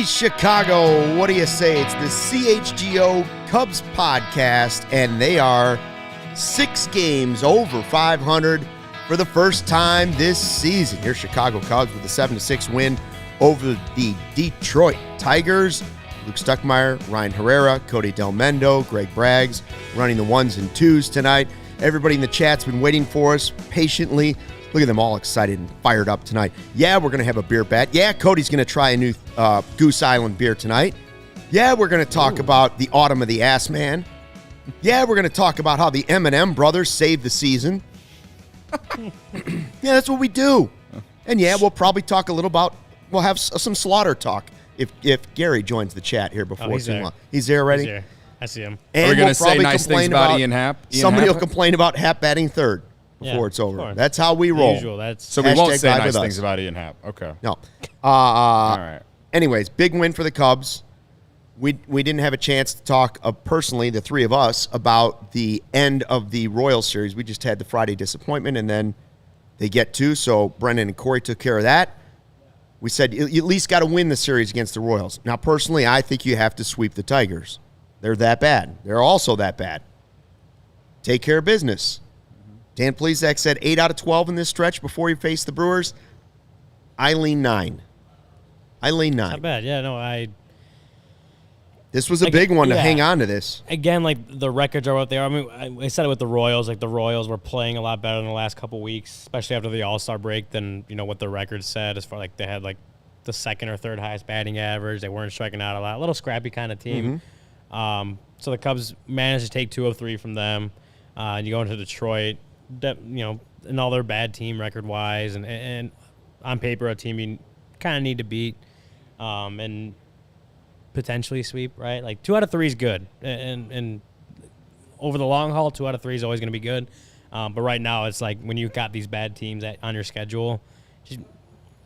Chicago, what do you say? It's the CHGO Cubs Podcast, and they are 6 games over 500 for the first time this season. Your Chicago Cubs with a 7-6 win over the Detroit Tigers. Luke Stuckmeyer, Ryan Herrera, Cody Delmendo, Greg Braggs running the 1s and 2s tonight. Everybody in the chat's been waiting for us patiently. Look at them all excited and fired up tonight. Yeah, we're going to have a beer bet. Yeah, Cody's going to try a new Goose Island beer tonight. Yeah, we're going to talk about the Autumn of the Ass Man. Yeah, we're going to talk about how the M&M brothers saved the season. Yeah, that's what we do. And yeah, we'll probably talk a little about, we'll have some Slaughter talk if Gary joins the chat here before too long. He's there already? He's there. I see him. And are we going to say nice things about Ian Happ? Somebody will complain about Happ batting third before it's over. That's how we roll. Usual, so we won't say nice things about Ian Happ. Okay. No. All right. Anyways, big win for the Cubs. We didn't have a chance to talk personally, the three of us, about the end of the Royals series. We just had the Friday disappointment, and then they get 2. So Brendan and Corey took care of that. We said you at least got to win the series against the Royals. Now, personally, I think you have to sweep the Tigers. They're that bad. They're also that bad. Take care of business. Dan Plesac said 8 out of 12 in this stretch before you face the Brewers. I lean 9. Not bad. Yeah, no, This was a big one to hang on to this. Again, like, the records are what they are. I mean, I said it with the Royals. Like, the Royals were playing a lot better in the last couple weeks, especially after the All-Star break than, what the record said as far, like, they had, like, the second or third highest batting average. They weren't striking out a lot. A little scrappy kind of team. Mm-hmm. So the Cubs managed to take 2 of 3 from them. And you go into Detroit, and all their bad team record-wise, and on paper a team you kind of need to beat and potentially sweep, right? Like 2 out of 3 is good, and over the long haul, 2 out of 3 is always going to be good. But right now, it's like when you've got these bad teams on your schedule,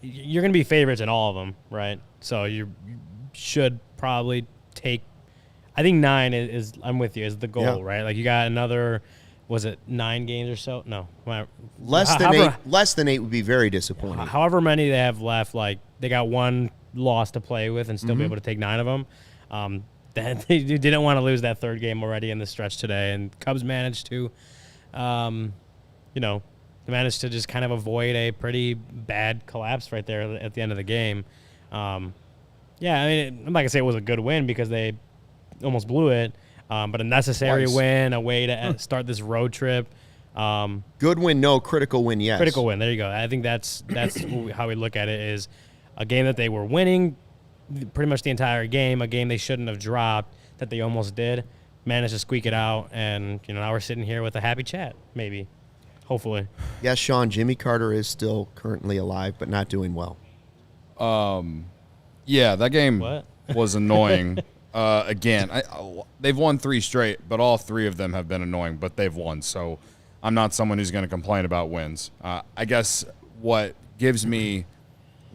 you're going to be favorites in all of them, right? So you should probably take. I think 9 is. I'm with you. Is the goal, right? Like you got another. Was it 9 games or so? No, less than 8. Less than 8 would be very disappointing. However many they have left, like they got 1 loss to play with and still be able to take 9 of them. They didn't want to lose that 3rd game already in the stretch today, and Cubs managed to, managed to just kind of avoid a pretty bad collapse right there at the end of the game. I mean, I'm not gonna say it was a good win because they almost blew it. But a necessary win, a way to start this road trip. Good win, no. Critical win, yes. Critical win. There you go. I think that's how we look at it, is a game that they were winning pretty much the entire game, a game they shouldn't have dropped that they almost did, managed to squeak it out, and now we're sitting here with a happy chat, maybe, hopefully. Yes, Sean, Jimmy Carter is still currently alive, but not doing well. Yeah, that game was annoying. Again, they've won 3 straight, but all 3 of them have been annoying, but they've won. So I'm not someone who's going to complain about wins. I guess what gives me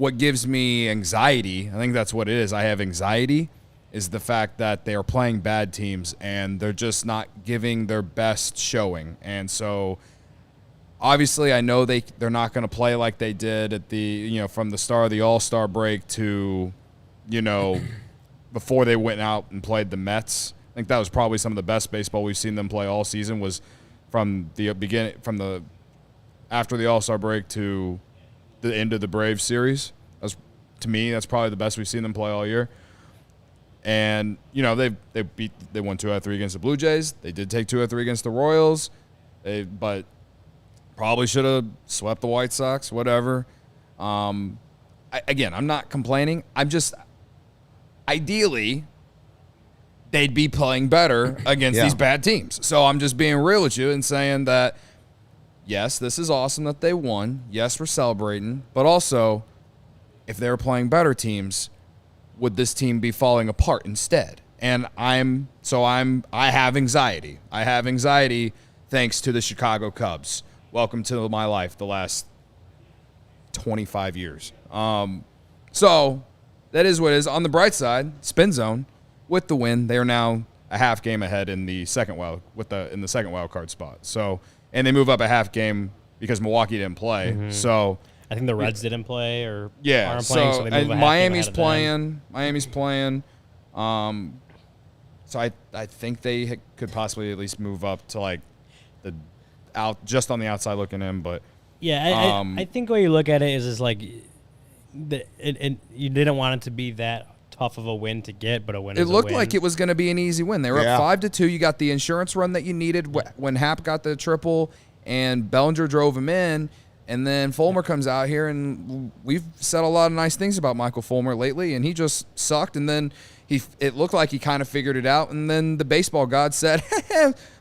anxiety, I think that's what it is. I have anxiety, is the fact that they are playing bad teams and they're just not giving their best showing. And so obviously I know they're not going to play like they did at the, from the start of the All-Star break to, before they went out and played the Mets. I think that was probably some of the best baseball we've seen them play all season, was from the beginning, after the All-Star break to the end of the Braves series. To me, that's probably the best we've seen them play all year. And, they won 2 out of 3 against the Blue Jays. They did take 2 out of 3 against the Royals. But probably should have swept the White Sox, whatever. I'm not complaining. I'm just – ideally, they'd be playing better against these bad teams. So I'm just being real with you and saying that, yes, this is awesome that they won. Yes, we're celebrating. But also, if they were playing better teams, would this team be falling apart instead? And I have anxiety. I have anxiety thanks to the Chicago Cubs. Welcome to my life the last 25 years. So that is what it is. On the bright side, Spin Zone, with the win, they are now a half game ahead in the second wild card spot. So, and they move up a half game because Milwaukee didn't play. Mm-hmm. So I think the Reds didn't play or Yeah, aren't playing, so they move a half game Miami's ahead of them. playing. Miami's playing. So I think they could possibly at least move up to like the out just on the outside looking in, but yeah, I think the way you look at it is like you didn't want it to be that tough of a win to get, but a win. it looked like it was going to be an easy win. They were up 5-2. You got the insurance run that you needed when Happ got the triple and Bellinger drove him in. And then Fulmer comes out here, and we've said a lot of nice things about Michael Fulmer lately, and he just sucked. And then it looked like he kind of figured it out. And then the baseball god said,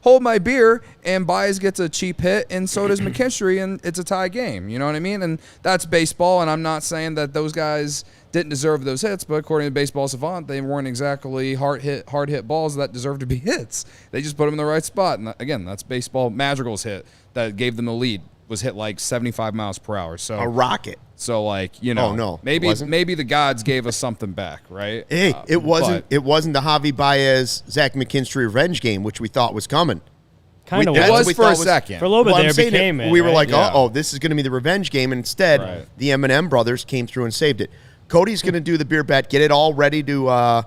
hold my beer, and Baez gets a cheap hit, and so does McKinstry, and it's a tie game. You know what I mean? And that's baseball, and I'm not saying that those guys didn't deserve those hits, but according to Baseball Savant, they weren't exactly hard hit balls that deserved to be hits. They just put them in the right spot. And again, that's baseball. Madrigal's hit that gave them the lead was hit like 75 miles per hour. So a rocket. So like, maybe the gods gave us something back, right? Hey, it wasn't the Javy Baez Zach McKinstry revenge game, which we thought was coming. Kind of It was for a second. For a little bit Well, there, I'm saying became it. we were right? like, this is going to be the revenge game, and instead, the M&M brothers came through and saved it. Cody's going to do the beer bet, get it all ready to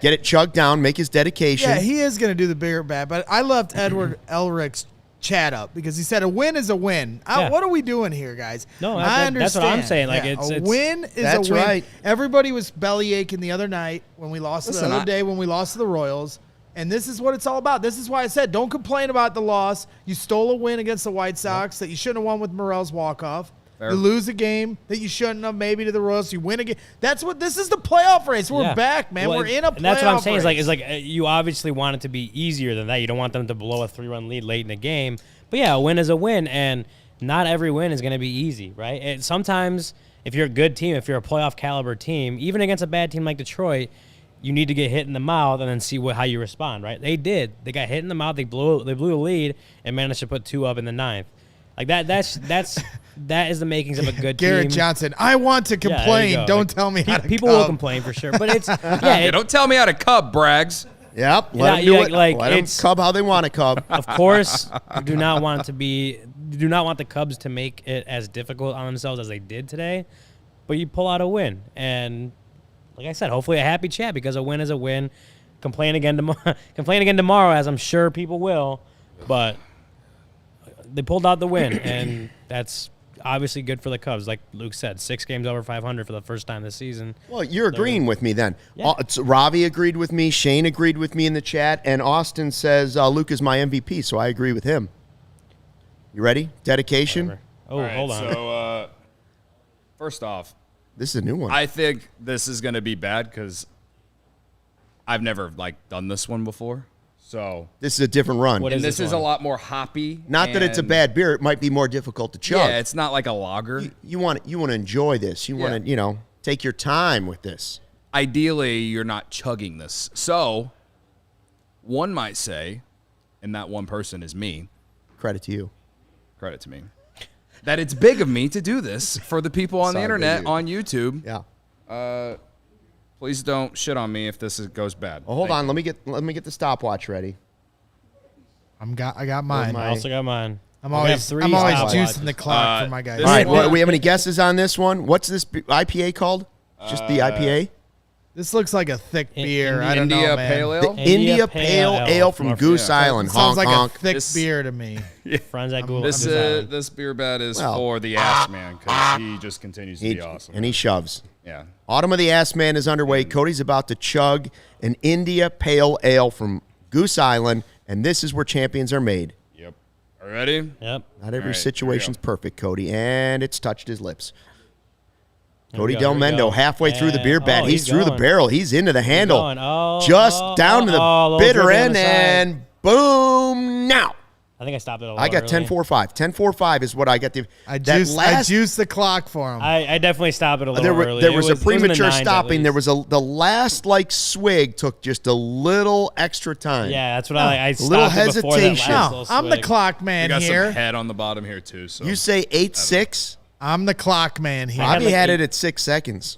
get it chugged down, make his dedication. Yeah, he is going to do the beer bet, but I left Edward Elric's chat up because he said a win is a win. What are we doing here, guys? No, I understand. that's what I'm saying. Like a win is that's a win. right. Everybody was belly aching the other night when we lost the other day when we lost to the Royals. And this is what it's all about. This is why I said don't complain about the loss. You stole a win against the White Sox that you shouldn't have won with Morel's walk-off. Fair. You lose a game that you shouldn't have, maybe to the Royals. You win a game. This is the playoff race. We're back, man. Well, we're in a playoff and that's what I'm saying. race. Is like you obviously want it to be easier than that. You don't want them to blow a 3-run lead late in the game. But yeah, a win is a win, and not every win is going to be easy, right? And sometimes if you're a good team, if you're a playoff caliber team, even against a bad team like Detroit, you need to get hit in the mouth and then see how you respond, right? They did. They got hit in the mouth. They blew a lead and managed to put 2 up in the 9th. Like that is the makings of a good team. Garrett Johnson, I want to complain. Yeah, don't tell me how to people will complain for sure, but it's don't tell me how to cub, Brags. Yep, let them do it. Like, let them cub how they want to cub. Of course, you do not want the Cubs to make it as difficult on themselves as they did today, but you pull out a win, and like I said, hopefully a happy chat because a win is a win. Complain again tomorrow, as I'm sure people will, but they pulled out the win, and that's obviously good for the Cubs. Like Luke said, 6 games over 500 for the first time this season. Well, you're agreeing with me then. Yeah. Ravi agreed with me. Shane agreed with me in the chat. And Austin says Luke is my MVP, so I agree with him. You ready? Dedication? Whatever. Oh, Right, hold on. So, first off, This is a new one. I think this is going to be bad because I've never done this one before. So this is a different run. What and is this this is a one? lot more hoppy. Not that it's a and- bad beer. It might be more difficult to chug. Yeah, it's not like a lager. You want to enjoy this. You want to, take your time with this. Ideally, you're not chugging this. So one might say, and that one person is me. Credit to you. Credit to me. That it's big of me to do this for the people on the Sorry, internet, baby. on YouTube. Yeah. Please don't shit on me if this goes bad. Well, hold Thank on. you. Let me get the stopwatch ready. I got mine. I also got mine. I'm We always have 3 stopwatches. juicing the clock for my guys. this All right. one- Do we have any guesses on this one? What's this IPA called? Just the IPA? This looks like a thick beer. I don't India know, man. Pale Ale? India Pale Ale from Goose Island. Sounds Honk, like honk. a thick This- beer to me. Friends at Google. This beer bet is Well. for the Ass Man because he just continues to be awesome. And he shoves. Yeah. Autumn of the Ass Man is underway. Cody's about to chug an India Pale Ale from Goose Island, and this is where champions are made. Yep. Are you ready? Yep. Not every All right, situation's here perfect, Cody, and it's touched his lips. Here we Cody go, here we Delmendo go. halfway through the beer And- bat. oh, he's through the going. barrel. He's into the handle. going. Oh, Just oh, down to the oh, little bitter dribble on end, the side. and boom, now. I think I stopped it a little I got early. 10-4-5. 10-4-5 is what I got. I juiced the clock for him. I definitely stopped it a little early. There was a It in the premature 9s at stopping. There least. was the last swig took just a little extra time. Yeah, that's what I stopped little it before that hesitation. last no, little I'm the swig. clock We man got here. some head on the bottom here, too. So You say 8-6. I'm the clock man here. I had Robbie like had eight- it at 6 seconds.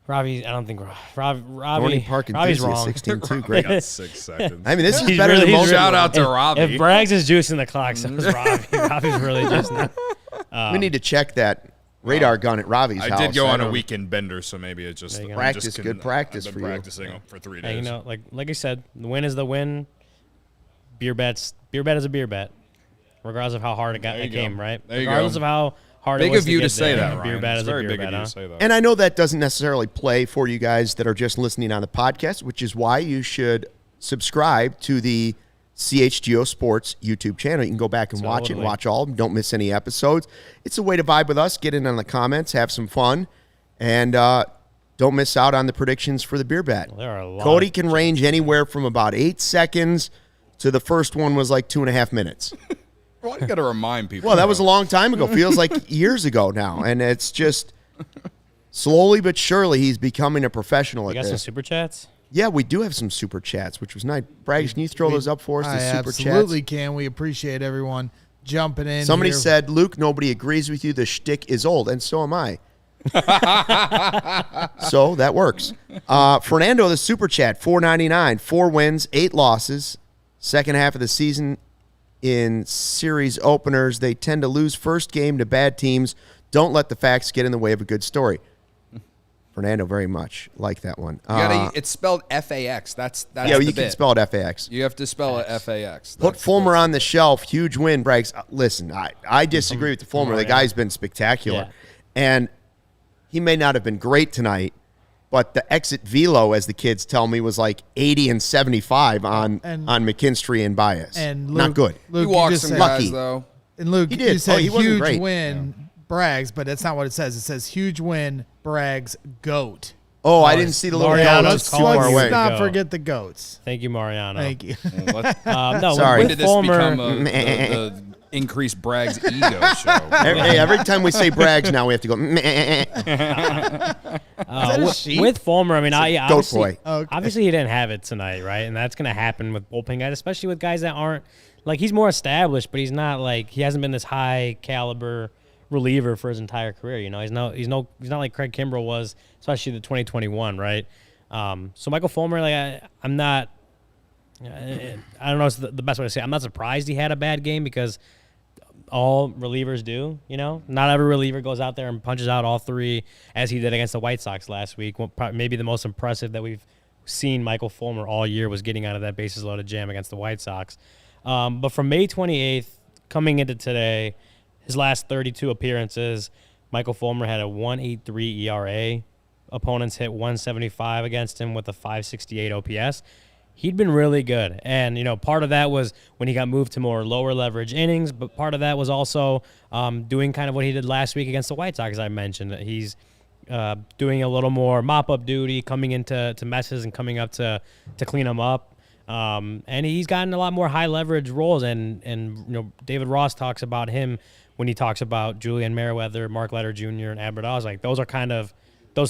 Robbie, I don't think Dorney Robbie. Park Robbie's enthusiast, wrong. 16-2. I Great. got 6 seconds. I mean, this is He's better really- than he's most. really- Shout out to Robbie. If Braggs is juicing the clock, so is Robbie. Robbie's really juicing it. We need to check that. radar gun at Ravi's house. I did go on a weekend bender, so maybe it's just practice. Good practice I've for been you. practicing for 3 days. Hey, you know, like I said, the win is the win. Beer bet is a beer bet, regardless of how hard it came, right? There you Regardless go. of how hard Big it was of you get to say there, that, beer Ryan. bet It's is a very beer big of bet, you huh? to say that. And I know that doesn't necessarily play for you guys that are just listening on the podcast, which is why you should subscribe to the CHGO Sports YouTube channel. You can go back and watch it and watch all of them. Don't miss any episodes. It's a way to vibe with us, get in on the comments, have some fun, and don't miss out on the predictions for the beer bet. Well, there are a lot. Cody can range anywhere from about 8 seconds to the first one was like 2.5 minutes. Well, you got to remind people. Well, that was a long time ago. Feels like years ago now. And it's just slowly but surely he's becoming a professional at You got some this. super chats? Yeah, we do have some super chats, which was nice. Braggs, can you throw those up for us, the I super absolutely chats? can. We appreciate everyone jumping in. Somebody here. said, Luke, nobody agrees with you. The shtick is old, and so am I. So that works. Fernando, the super chat, $4.99, 4 wins, 8 losses. Second half of the season in series openers, they tend to lose first game to bad teams. Don't let the facts get in the way of a good story. Fernando, very much like that one. It's spelled FAX. That's yeah, the you bit. can spell it FAX. You have to spell it FAX. Put Fulmer on the shelf. Huge win, Braggs. Listen, I disagree with the Fulmer. The guy's been spectacular. Yeah. And he may not have been great tonight, but the exit velo, as the kids tell me, was like 80 and 75 on McKinstry and Baez. And Luke, not good. Luke, He you walked just some said, lucky. guys, though. And Luke, He did. you said He wasn't huge great. win, Braggs, but that's not what it says. It says huge win, Braggs, GOAT. Oh, I didn't see the little Mariano's goats too calling far you. away. Let's not Go. forget the GOATs. Thank you, Mariano. Thank you. No, Sorry. When with did this Fulmer, become the increased Bragg's ego show? Every time we say Braggs now, we have to go, meh. with Fulmer, I mean, goat boy. obviously he didn't have it tonight, right? And that's going to happen with bullpen guys, especially with guys that aren't like he's more established, but he's not like he hasn't been this high caliber reliever for his entire career. You know, he's not like Craig Kimbrell was, especially the 2021, right? So Michael Fulmer, like I'm not. I don't know. It's the best way to say it. I'm not surprised he had a bad game because all relievers do. You know, not every reliever goes out there and punches out all 3 as he did against the White Sox last week. Maybe the most impressive that we've seen Michael Fulmer all year was getting out of that bases loaded jam against the White Sox. But from May 28th coming into today, his last 32 appearances, Michael Fulmer had a 1.83 ERA. Opponents hit 175 against him with a 568 OPS. He'd been really good. And, you know, part of that was when he got moved to more lower leverage innings, but part of that was also doing kind of what he did last week against the White Sox, as I mentioned. He's doing a little more mop-up duty, coming into messes and coming up to clean them up. And he's gotten a lot more high leverage roles. And you know, David Ross talks about him when he talks about Julian Merriweather, Mark Leiter Jr., and Albert Oz. Like, those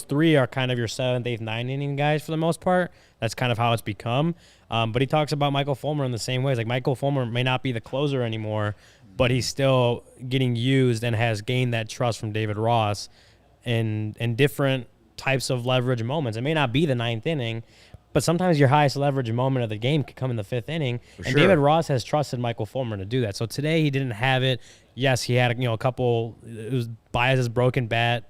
3 are kind of your 7th, 8th, 9th inning guys for the most part. That's kind of how it's become. But he talks about Michael Fulmer in the same ways. Like, Michael Fulmer may not be the closer anymore, but he's still getting used and has gained that trust from David Ross in different types of leverage moments. It may not be the 9th inning, but sometimes your highest leverage moment of the game could come in the 5th inning. And David Ross has trusted Michael Fulmer to do that. So today he didn't have it. Yes, he had a couple. It was Baez's broken bat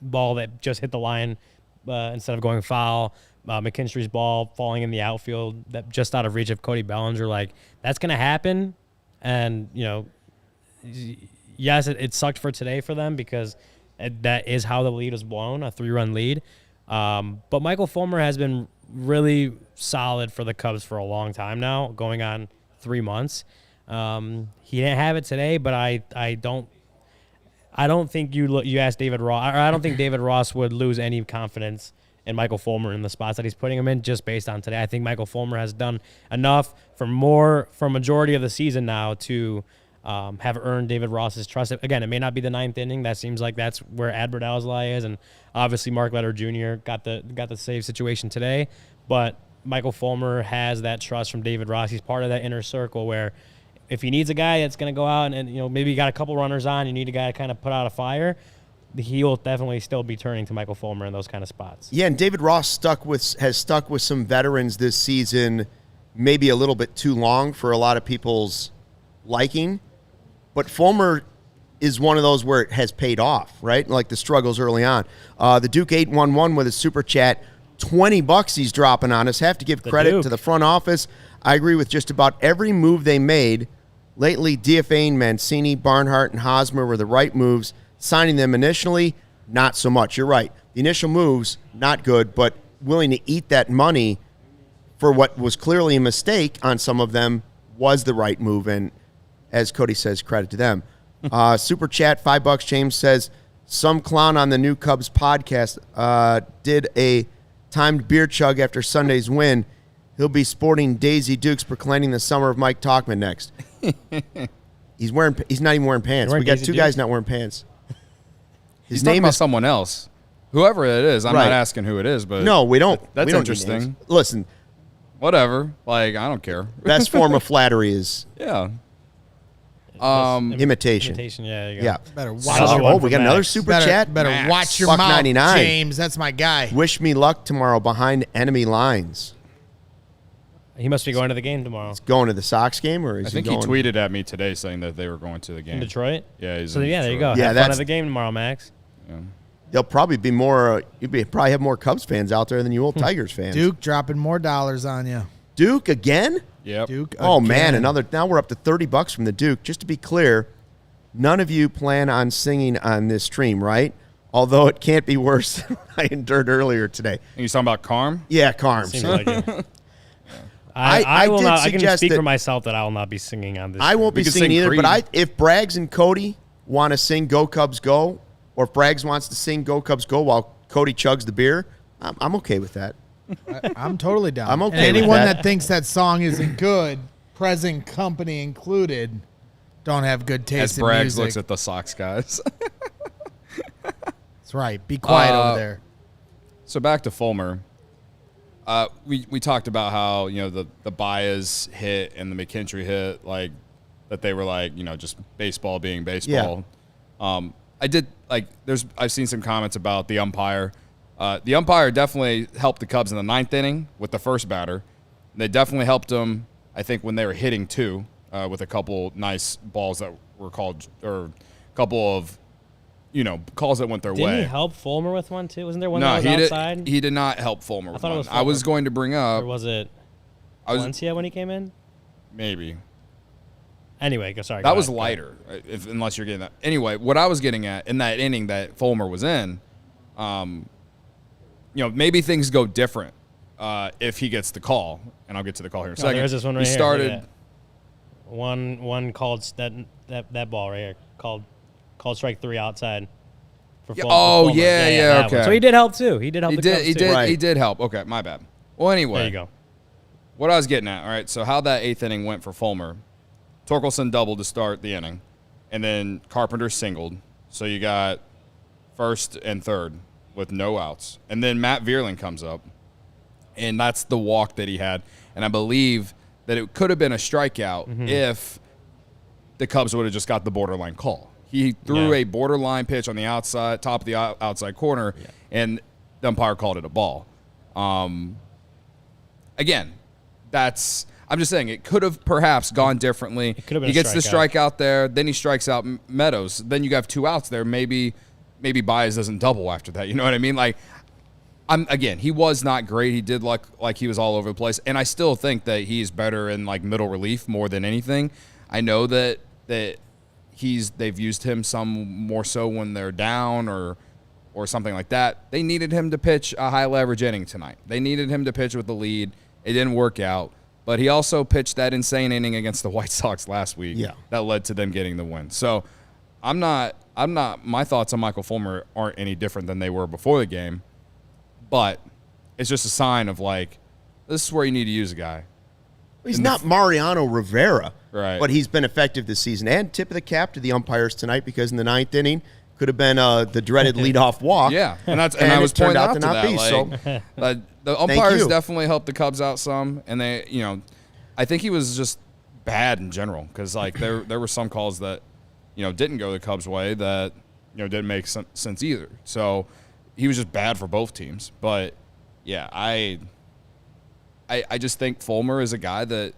ball that just hit the line instead of going foul. McKinstry's ball falling in the outfield that just out of reach of Cody Bellinger. Like, that's going to happen. And, you know, yes, it sucked for today for them because that is how the lead was blown, a 3-run lead. But Michael Fulmer has been really solid for the Cubs for a long time now, going on 3 months. He didn't have it today, but I don't think you asked David Ross, or I don't think David Ross would lose any confidence in Michael Fulmer in the spots that he's putting him in just based on today. I think Michael Fulmer has done enough for majority of the season now to have earned David Ross's trust. Again, it may not be the 9th inning. That seems like that's where Albert Alzolay is, and obviously Mark Leiter Jr. got the save situation today. But Michael Fulmer has that trust from David Ross. He's part of that inner circle where if he needs a guy that's going to go out and you know, maybe you got a couple runners on, you need a guy to kind of put out a fire, he will definitely still be turning to Michael Fulmer in those kind of spots. Yeah, and David Ross has stuck with some veterans this season, maybe a little bit too long for a lot of people's liking. But Fulmer is one of those where it has paid off, right? Like the struggles early on. The Duke 811 with a super chat, $20 he's dropping on us. Have to give credit to the front office. I agree with just about every move they made. Lately, DFAing Mancini, Barnhart, and Hosmer were the right moves. Signing them initially, not so much. You're right. The initial moves, not good, but willing to eat that money for what was clearly a mistake on some of them was the right move. And as Cody says, credit to them. Super chat, $5. James says, some clown on the new Cubs podcast did a timed beer chug after Sunday's win. He'll be sporting Daisy Dukes proclaiming the summer of Mike Talkman next. He's not even wearing pants. We got two guys not wearing pants. His name is someone else. Whoever it is. I'm not asking who it is, but no, we don't. That's interesting. Listen. Whatever. Like, I don't care. Best form of flattery is imitation. Yeah. Better watch we got another super chat. Better watch your mouth, 99. James. That's my guy. Wish me luck tomorrow behind enemy lines. He must be going to the game tomorrow. He's going to the Sox game, or is I think he tweeted at me today saying that they were going to the game in Detroit. Yeah, he's so in there you go. Yeah, Have fun at the game tomorrow, Max. Yeah. There'll probably be more. Probably have more Cubs fans out there than you old Tigers fans. Duke dropping more dollars on you. Duke again? Yep. Duke. Oh again. man, another. Now we're up to $30 from the Duke. Just to be clear, none of you plan on singing on this stream, right? Although it can't be worse than what I endured earlier today. And you talking about Carm? Yeah, Carm. Seems like it. I will not. I can speak for myself that I will not be singing on this. I won't be singing either. Creed. But if Braggs and Cody want to sing "Go Cubs Go," or if Braggs wants to sing "Go Cubs Go" while Cody chugs the beer, I'm okay with that. I'm totally down. I'm okay. And with anyone that. that thinks that song isn't good, present company included, don't have good taste As in Braggs music. looks at the Sox guys. That's right. Be quiet over there. So back to Fulmer. We talked about how, the Baez hit and the McKinstry hit, like, that they were like, just baseball being baseball. Yeah. I've seen some comments about the umpire. The umpire definitely helped the Cubs in the ninth inning with the first batter. They definitely helped them, I think, when they were hitting too, with a couple nice balls that were called, or a couple of, calls that went their way. Didn't he help Fulmer with one too? Wasn't there one that was outside? He did not help Fulmer with one. It was I was going to bring up. Or was it Valencia when he came in? Maybe. Anyway, sorry. That was lighter, unless you're getting that. Anyway, what I was getting at in that inning that Fulmer was in, maybe things go different if he gets the call, and I'll get to the call here in a second. There's this one right he here. Started one called that ball right here called strike 3 outside. For yeah, Fulmer. Yeah, okay. So he did help too. He did help. He did help. Okay, my bad. Well, anyway, there you go. What I was getting at. All right, so how that 8th inning went for Fulmer. Torkelson doubled to start the inning, and then Carpenter singled. So you got first and third with no outs. And then Matt Vierling comes up, and that's the walk that he had. And I believe that it could have been a strikeout if the Cubs would have just got the borderline call. He threw a borderline pitch on the outside, top of the outside corner, and the umpire called it a ball. Again, I'm just saying it could have perhaps gone differently. It could have been he gets the strikeout there, then he strikes out Meadows. Then you have 2 outs there. Maybe Baez doesn't double after that. You know what I mean? Like, again, he was not great. He did look like he was all over the place, and I still think that he's better in like middle relief more than anything. I know that they've used him some more so when they're down or something like that. They needed him to pitch a high leverage inning tonight. They needed him to pitch with the lead. It didn't work out. But he also pitched that insane inning against the White Sox last week. Yeah. That led to them getting the win. So my thoughts on Michael Fulmer aren't any different than they were before the game. But it's just a sign of like, this is where you need to use a guy. He's not Mariano Rivera. Right. But he's been effective this season. And tip of the cap to the umpires tonight, because in the 9th inning could have been the dreaded leadoff walk. Yeah. And I was pointing out to that. Be, like, the umpires definitely helped the Cubs out some, and they, I think he was just bad in general, because like there were some calls that, didn't go the Cubs' way that, didn't make sense either. So he was just bad for both teams. But yeah, I just think Fulmer is a guy that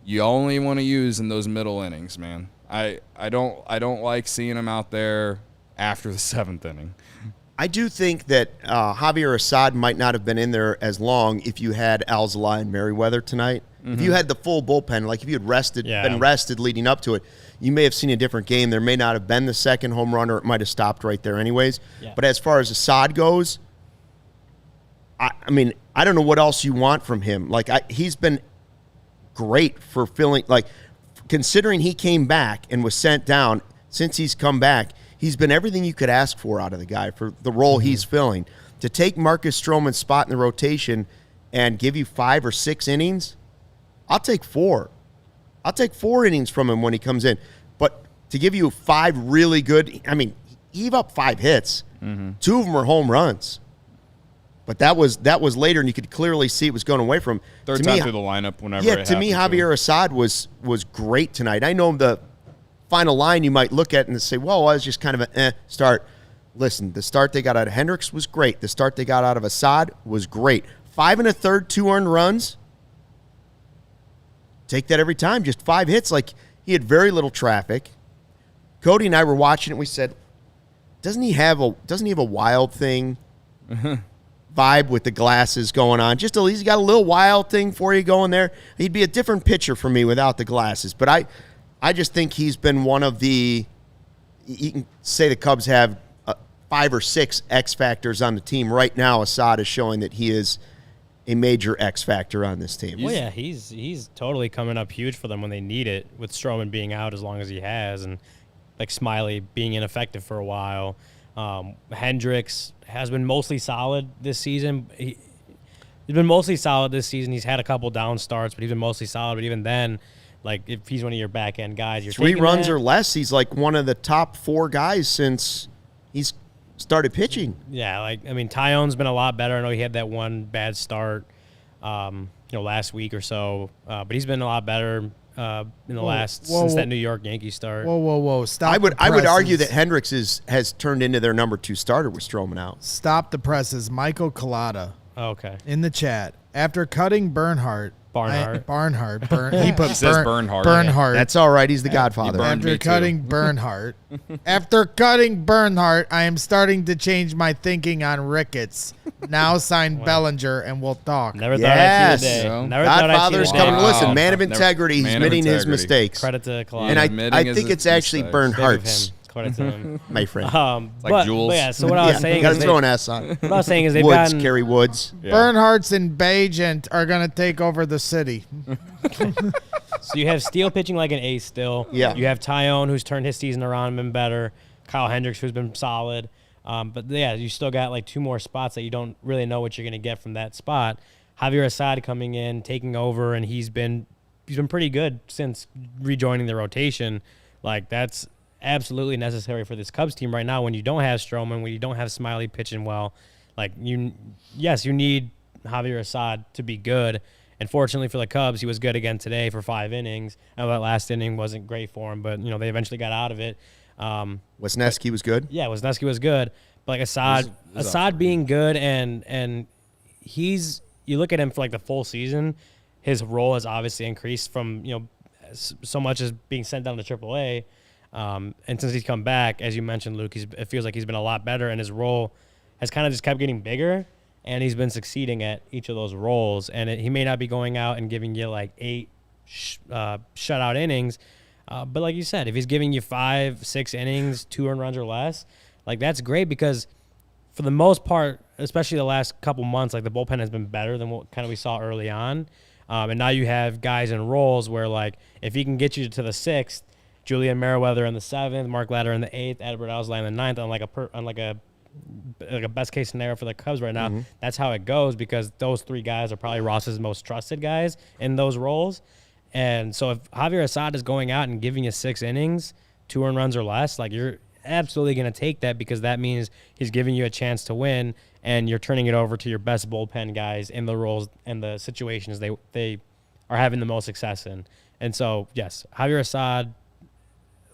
you only want to use in those middle innings, man. I don't like seeing him out there after the 7th inning. I do think that Javier Assad might not have been in there as long if you had ALLCITY and Merriweather tonight. If you had the full bullpen, like if you had been rested leading up to it, you may have seen a different game. There may not have been the second home run, or it might have stopped right there anyways. Yeah. But as far as Assad goes, I mean, I don't know what else you want from him. Like, he's been great for filling, like, considering he came back and was sent down, since he's come back, he's been everything you could ask for out of the guy for the role he's filling. To take Marcus Stroman's spot in the rotation and give you 5 or 6 innings, I'll take 4. I'll take 4 innings from him when he comes in. But to give you 5 really good, I mean, he gave up 5 hits. 2 of them were home runs. But that was later, and you could clearly see it was going away from him. Third time through the lineup whenever it to me, Javier Assad was great tonight. I know the final line you might look at and say, well, it was just kind of a start. Listen, the start they got out of Hendricks was great. The start they got out of Assad was great. 5 1/3, 2 earned runs. Take that every time. Just 5 hits. Like, he had very little traffic. Cody and I were watching it. We said, doesn't he have a Wild thing vibe with the glasses going on? Just he's got a little Wild thing for you going there. He'd be a different pitcher for me without the glasses. But I just think he's been one of the, you can say the Cubs have 5 or 6 X factors on the team. Right now, Assad is showing that he is a major X factor on this team. Well, yeah, he's totally coming up huge for them when they need it, with Stroman being out as long as he has, and like Smiley being ineffective for a while. Hendricks has been mostly solid this season. He's been mostly solid this season. He's had a couple down starts, but he's been mostly solid. But even then, like, if he's one of your back end guys, you're 3 runs or less, he's like one of the top 4 guys since he's started pitching. Yeah, like, I mean, Tyone's been a lot better. I know he had that one bad start, last week or so, but he's been a lot better in the since that New York Yankees start. Whoa! Stop. I would argue that Hendricks has turned into their number 2 starter with Stroman out. Stop the presses. Michael Collada. Okay. In the chat, after cutting Barnhart. He says Bernhardt. Bernhardt. That's all right. He's the Godfather. After cutting Bernhardt, I am starting to change my thinking on Ricketts. Now sign Bellinger, and we'll talk. Never thought I'd see the day. So, Never thought I'd see the Godfather's day. coming. Listen, man of integrity. He's admitting his mistakes. Credit to Collada. And I think it's actually Bernhardt's. Credit to him. My friend. like Jules. But yeah, so what I was saying got is to throw an S on. what I was saying is they've Woods, gotten Kerry Woods. Yeah. Bernhardt's and Bajent are going to take over the city. So you have Steele pitching like an ace still. Yeah. You have Tyone, who's turned his season around and been better. Kyle Hendricks, who's been solid. But yeah, you still got like 2 more spots that you don't really know what you're going to get from that spot. Javier Assad coming in, taking over, and he's been pretty good since rejoining the rotation. Like, that's absolutely necessary for this Cubs team right now when you don't have Stroman, when you don't have Smiley pitching well. Like, you need Javier Assad to be good. And fortunately for the Cubs, he was good again today for 5 innings. I know that last inning wasn't great for him, but they eventually got out of it. Wisniewski was good. Yeah, Wisniewski was good. But like Assad being good, and you look at him for like the full season, his role has obviously increased from so much as being sent down to AAA. And since he's come back, as you mentioned, Luke, it feels like he's been a lot better, and his role has kind of just kept getting bigger, and he's been succeeding at each of those roles. And he may not be going out and giving you like 8 shutout innings, but like you said, if he's giving you 5, 6 innings, 2 earned runs or less, like, that's great, because for the most part, especially the last couple months, like, the bullpen has been better than what kind of we saw early on. And now you have guys in roles where, like, if he can get you to the 6th, Julian Merriweather in the 7th, Mark Ladder in the 8th, Edward Alzolay in the 9th, on like a best case scenario for the Cubs right now. That's how it goes, because those 3 guys are probably Ross's most trusted guys in those roles. And so if Javier Assad is going out and giving you 6 innings, 2 earned runs or less, like, you're absolutely going to take that, because that means he's giving you a chance to win, and you're turning it over to your best bullpen guys in the roles and the situations they are having the most success in. And so, yes, Javier Assad,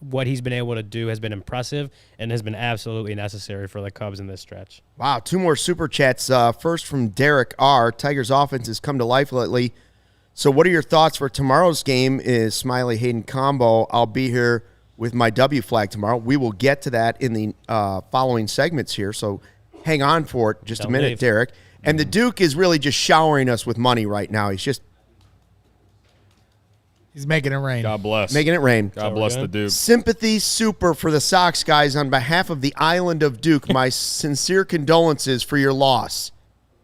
what he's been able to do has been impressive and has been absolutely necessary for the Cubs in this stretch. Wow, 2 more super chats. First from Derek R. Tigers offense has come to life lately. So what are your thoughts for tomorrow's game? Is Smiley Hayden combo? I'll be here with my W flag tomorrow. We will get to that in the following segments here, so hang on for it just a minute, leave. Derek. And the Duke is really just showering us with money right now. He's making it rain. God bless. making it rain. God bless the Duke. Sympathy super for the Sox guys on behalf of the island of Duke. My sincere condolences for your loss,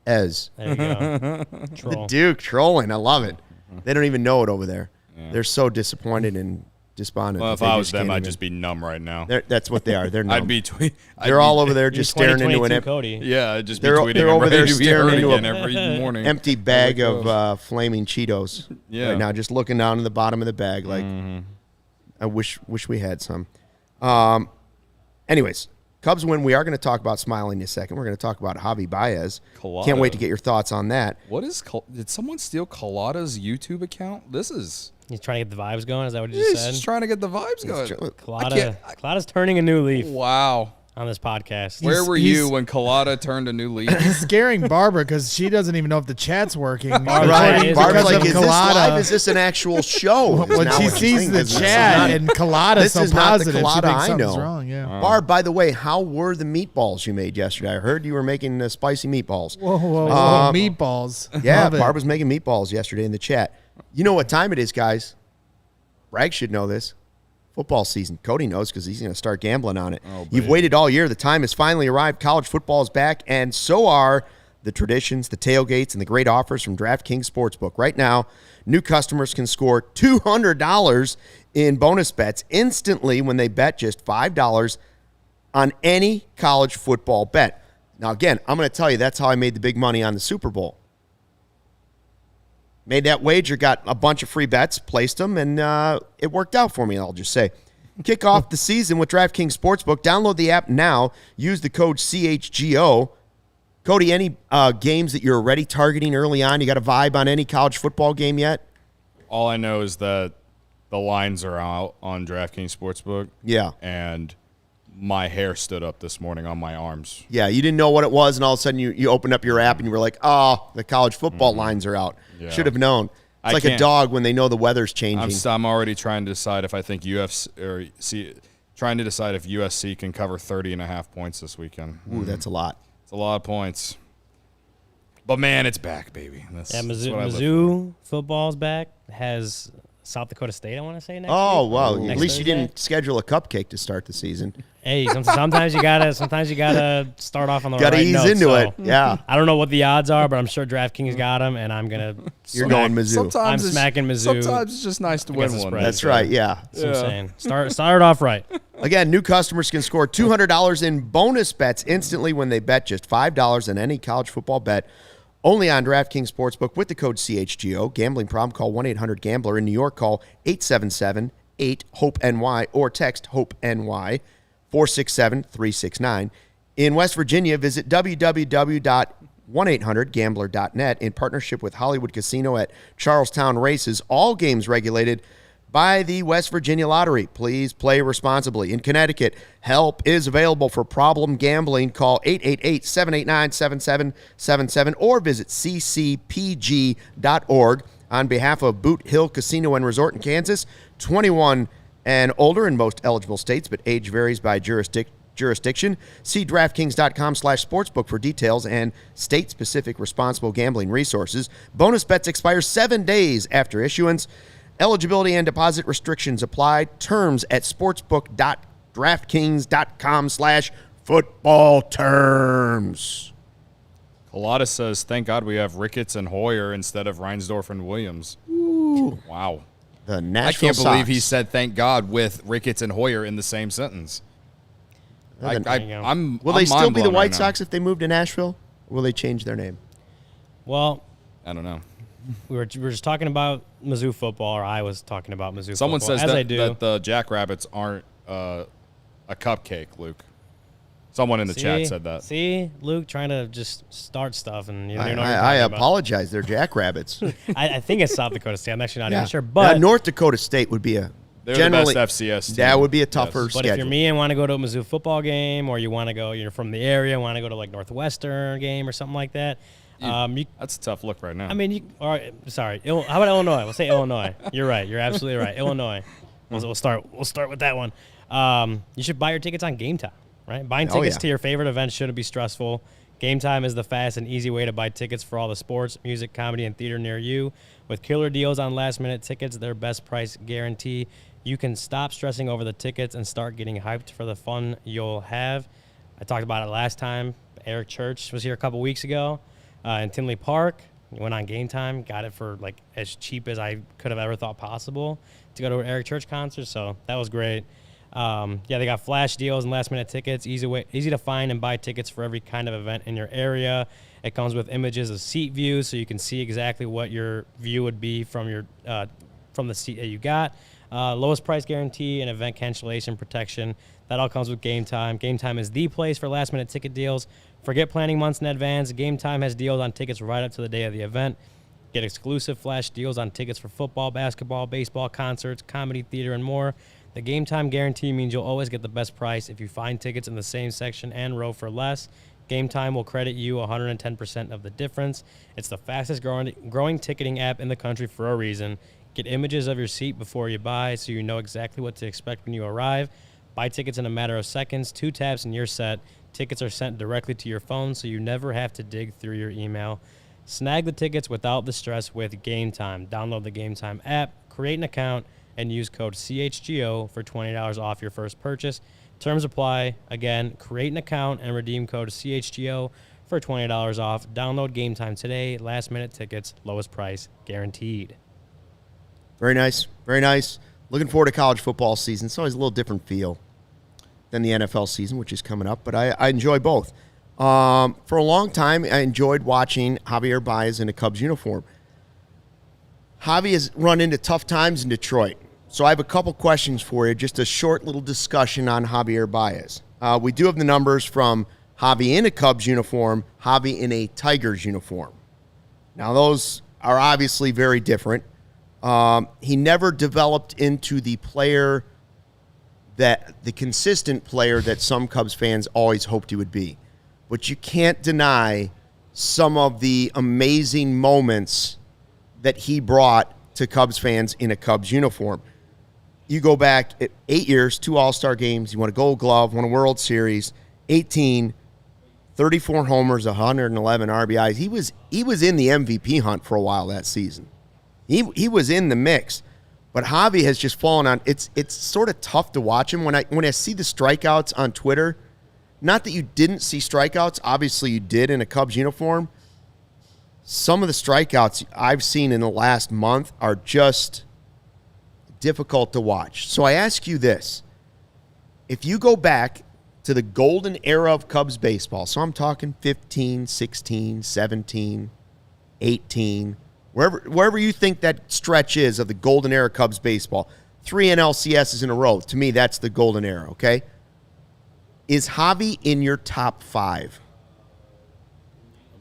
Ez. There you go. Troll. The Duke trolling. I love it. They don't even know it over there. They're so disappointed and despondent. Well, if that they I was just them, can't I'd even- just be numb right now. That's what they are. They're numb. I'd be tweet. They're all over there just staring into an 2022 empty Cody. Yeah, I'd just be They're- tweeting. they're I'm over ready there to be staring hurt into again every morning. empty bag There we go. of flaming Cheetos Yeah. right now, just looking down in the bottom of the bag like, I wish we had some. Anyways, Cubs win. We are going to talk about Smiling in a second. We're going to talk about Javy Baez. Colada. Can't wait to get your thoughts on that. What is? Did someone steal Colada's YouTube account? This is. He's trying to get the vibes going. Is that what you He's just said? just trying to get the vibes going. Colada's turning a new leaf Wow. on this podcast. Where were he's- you when Colada turned a new leaf? He's scaring Barbara because she doesn't even know if the chat's working. Barbara, Right. is Barb's because like, of is this live? Is this an actual show? Is when now she what she's sees thinking, the 'cause this is chat not- and Colada's this so is not the positive, she Colada thinks I something's know. wrong. Yeah. Barb, by the way, how were the meatballs you made yesterday? I heard you were making spicy meatballs. Whoa, meatballs. Yeah, Love it. Barb was making meatballs yesterday in the chat. You know what time it is, guys? Bragg should know this. Football season. Cody knows because he's going to start gambling on it. You've waited all year. The time has finally arrived. College football is back, and so are the traditions, the tailgates, and the great offers from DraftKings Sportsbook. Right now, new customers can score $200 in bonus bets instantly when they bet just $5 on any college football bet. Now, again, I'm going to tell you that's how I made the big money on the Super Bowl. Made that wager, got a bunch of free bets, placed them, and it worked out for me, I'll just say. Kick off the season with DraftKings Sportsbook. Download the app now. Use the code CHGO. Cody, any games that you're already targeting early on? You got a vibe on any college football game yet? All I know is that the lines are out on DraftKings Sportsbook. Yeah. And my hair stood up this morning on my arms. Yeah, you didn't know what it was, and all of a sudden you opened up your app and you were like, oh, the college football lines are out. Yeah. Should have known. It's I like a can't- dog when they know the weather's changing. I'm already trying to decide if I think trying to decide if USC can cover 30.5 points this weekend. Ooh, that's a lot. It's a lot of points. But, man, it's back, baby. That's what I live Mizzou football's back. Has South Dakota State, I want to say, next Oh, week. wow. Next At least you Thursday. didn't schedule a cupcake to start the season. Hey, sometimes you gotta start off on the Gotta right ease note, into so it. Yeah. I don't know what the odds are, but I'm sure DraftKings got them, and I'm gonna. You're going Mizzou. Sometimes I'm it's- smacking Mizzou Sometimes it's just nice to win against the one. spread. That's right, yeah. That's what I'm saying. Start off right. Again, new customers can score $200 in bonus bets instantly when they bet just $5 on any college football bet. Only on DraftKings Sportsbook with the code CHGO. Gambling problem, call 1-800-GAMBLER. In New York, call 877-8-HOPE-NY or text HOPE-NY 467-369. In West Virginia, visit www.1800gambler.net in partnership with Hollywood Casino at Charlestown Races. All games regulated by the West Virginia Lottery. Please play responsibly. In Connecticut, help is available for problem gambling. Call 888-789-7777 or visit ccpg.org. On behalf of Boot Hill Casino and Resort in Kansas, 21 and older in most eligible states, but age varies by jurisdiction. See DraftKings.com/sportsbook for details and state-specific responsible gambling resources. Bonus bets expire 7 days after issuance. Eligibility and deposit restrictions apply. Terms at sportsbook.draftkings.com/football terms. Colada says, thank God we have Ricketts and Hoyer instead of Reinsdorf and Williams. Ooh. Wow. The I Nashville can't believe Sox. he said thank God with Ricketts and Hoyer in the same sentence. Well, then- I'm Will they I'm still be the mind-blown White right now. Sox if they move to Nashville? Or will they change their name? Well, I don't know. we were just talking about Mizzou football, or I was talking about Mizzou Someone football. says as I do. that the Jackrabbits aren't a cupcake, Luke. Someone in the chat said that. See, Luke trying to just start stuff, and you know what I you're talking apologize. They're Jackrabbits. about. I think it's South Dakota State. I'm actually not Yeah. even sure, but North Dakota State would be a They're generally the best FCS team. that would be a tougher But schedule. if you're me and want to go to a Mizzou football game, or you want to go, you're from the area, want to go to like Northwestern game or something like that. That's a tough look right now. How about Illinois? We'll say Illinois. You're right. You're absolutely right. Illinois. We'll start with that one. You should buy your tickets on Game Time, right? Buying Oh, tickets yeah. to your favorite events shouldn't be stressful. Game Time is the fast and easy way to buy tickets for all the sports, music, comedy, and theater near you. With killer deals on last-minute tickets, their best price guarantee, you can stop stressing over the tickets and start getting hyped for the fun you'll have. I talked about it last time. Eric Church was here a couple weeks ago in Tinley Park. He went on Game Time, got it for like as cheap as I could have ever thought possible to go to an Eric Church concert, so that was great. They got flash deals and last-minute tickets, easy to find and buy tickets for every kind of event in your area. It comes with images of seat views, so you can see exactly what your view would be from your from the seat that you got. Lowest price guarantee and event cancellation protection. That all comes with Game Time. Game Time is the place for last-minute ticket deals. Forget planning months in advance. Game Time has deals on tickets right up to the day of the event. Get exclusive flash deals on tickets for football, basketball, baseball, concerts, comedy, theater, and more. The Game Time guarantee means you'll always get the best price if you find tickets in the same section and row for less. Game Time will credit you 110% of the difference. It's the fastest growing ticketing app in the country for a reason. Get images of your seat before you buy so you know exactly what to expect when you arrive. Buy tickets in a matter of seconds, 2 taps and you're set. Tickets are sent directly to your phone so you never have to dig through your email. Snag the tickets without the stress with Game Time. Download the Game Time app, create an account, and use code CHGO for $20 off your first purchase. Terms apply. Again, create an account and redeem code CHGO for $20 off. Download Game Time today. Last-minute tickets, lowest price guaranteed. Very nice. Very nice. Looking forward to college football season. It's always a little different feel than the NFL season, which is coming up, but I enjoy both. For a long time, I enjoyed watching Javier Baez in a Cubs uniform. Javi has run into tough times in Detroit. So I have a couple questions for you, just a short little discussion on Javier Baez. We do have the numbers from Javi in a Cubs uniform, Javi in a Tigers uniform. Now, those are obviously very different. He never developed into the consistent player that some Cubs fans always hoped he would be. But you can't deny some of the amazing moments that he brought to Cubs fans in a Cubs uniform. You go back 8 years, 2 All-Star games, you won a Gold Glove, won a World Series, 18, 34 homers, 111 RBIs. He was in the MVP hunt for a while that season. He was in the mix. But Javi has just fallen on. It's sort of tough to watch him when I see the strikeouts on Twitter. Not that you didn't see strikeouts, obviously you did in a Cubs uniform. Some of the strikeouts I've seen in the last month are just difficult to watch. So I ask you this. If you go back to the golden era of Cubs baseball, so I'm talking 15, 16, 17, 18, wherever you think that stretch is of the golden era of Cubs baseball, 3 NLCSs in a row, to me that's the golden era, okay? Is Javi in your top 5?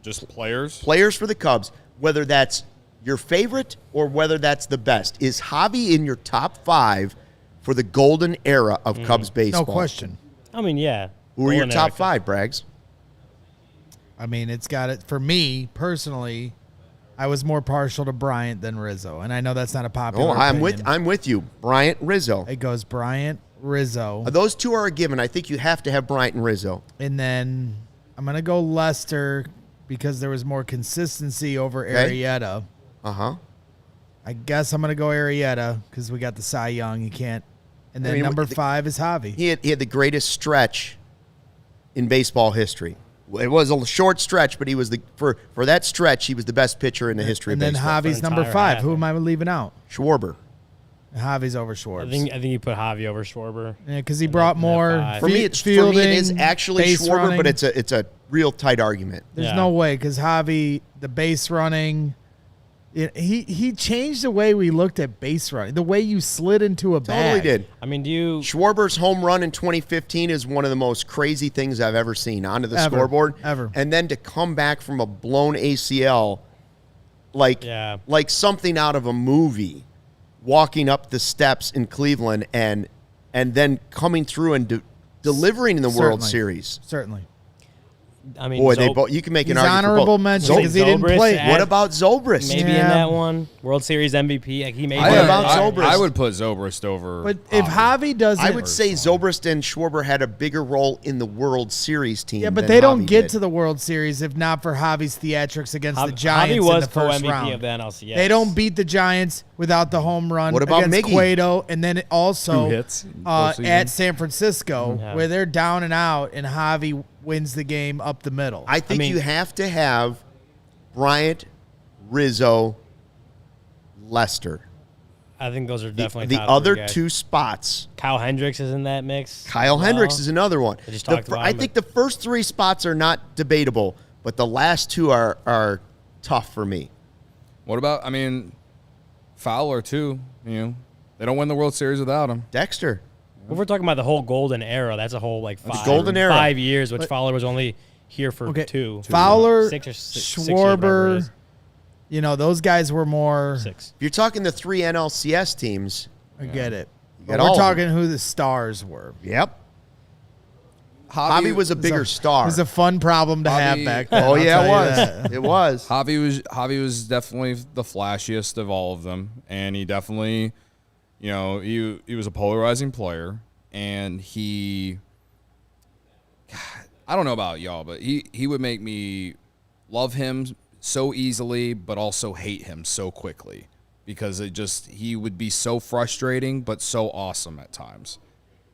Just players? Players for the Cubs, whether that's your favorite or whether that's the best. Is Javi in your top 5 for the golden era of Cubs baseball? No question. I mean, yeah. Who are your Golden top era. 5, Braggs? I mean, it's got it. For me, personally, I was more partial to Bryant than Rizzo. And I know that's not a popular opinion. I'm with you. Bryant, Rizzo. It goes Bryant, Rizzo. Those two are a given. I think you have to have Bryant and Rizzo. And then I'm going to go Lester because there was more consistency over Arrieta. Uh-huh. I guess I'm going to go Arrieta because we got the Cy Young. You can't. And then number 5 is Javi. He had the greatest stretch in baseball history. It was a short stretch, but he was for that stretch, he was the best pitcher in the history of baseball. And then Javi's number 5. Who am I leaving out? Schwarber. Javi's over Schwarber. I think you put Javi over Schwarber. Yeah, because he brought more. For me, it is actually Schwarber, running. but it's a real tight argument. There's no way because Javi, the base running, he changed the way we looked at base running. The way you slid into a bag. Totally did. I mean, Schwarber's home run in 2015 is one of the most crazy things I've ever seen onto the scoreboard. Ever. And then to come back from a blown ACL like something out of a movie, walking up the steps in Cleveland and then coming through and delivering in the World Series. Certainly. I mean, Boy, you can make He's an argument for honorable both. mention because he didn't Zobrist play. at- What about Zobrist? maybe in Yeah. that one World Series MVP. Like he made. What about Zobrist? I would put Zobrist over. But if Javi doesn't, I would say Zobrist and Schwarber had a bigger role in the World Series team. yeah, but than they don't Javi get did. to the World Series if not for Javi's theatrics against the Javi Giants was in the first co-MVP round. of the NLCS. They don't beat the Giants without the home run What about against Miggy? Cueto, and then also 2 hits in at postseason. San Francisco, Yeah. where they're down and out, and Javi wins the game up the middle. I think mean- you have to have Bryant, Rizzo, Lester. I think those are definitely The top other three guys. two spots. Kyle Hendricks is in that mix. Kyle Hendricks is another one. I just The talked fir- about I him, think but- the first 3 spots are not debatable, but the last 2 are tough for me. What about? I mean, Fowler too. You know, they don't win the World Series without him. Dexter. If we're talking about the whole golden era, that's a whole like That's golden era. 5 years, which Fowler was only here for Okay, 2. Fowler, 6 or 6 years, whatever it Schwarber, is. those guys were more. 6. If you're talking the 3 NLCS teams, I get it. got But all we're of talking who the stars were. yep. Javi was a bigger star. It was a fun problem to have Javi- back then. Oh I'll yeah, tell it you was. that. It was. Javi was definitely the flashiest of all of them, and he definitely, he was a polarizing player, and I don't know about y'all, but he would make me love him so easily, but also hate him so quickly, because he would be so frustrating, but so awesome at times.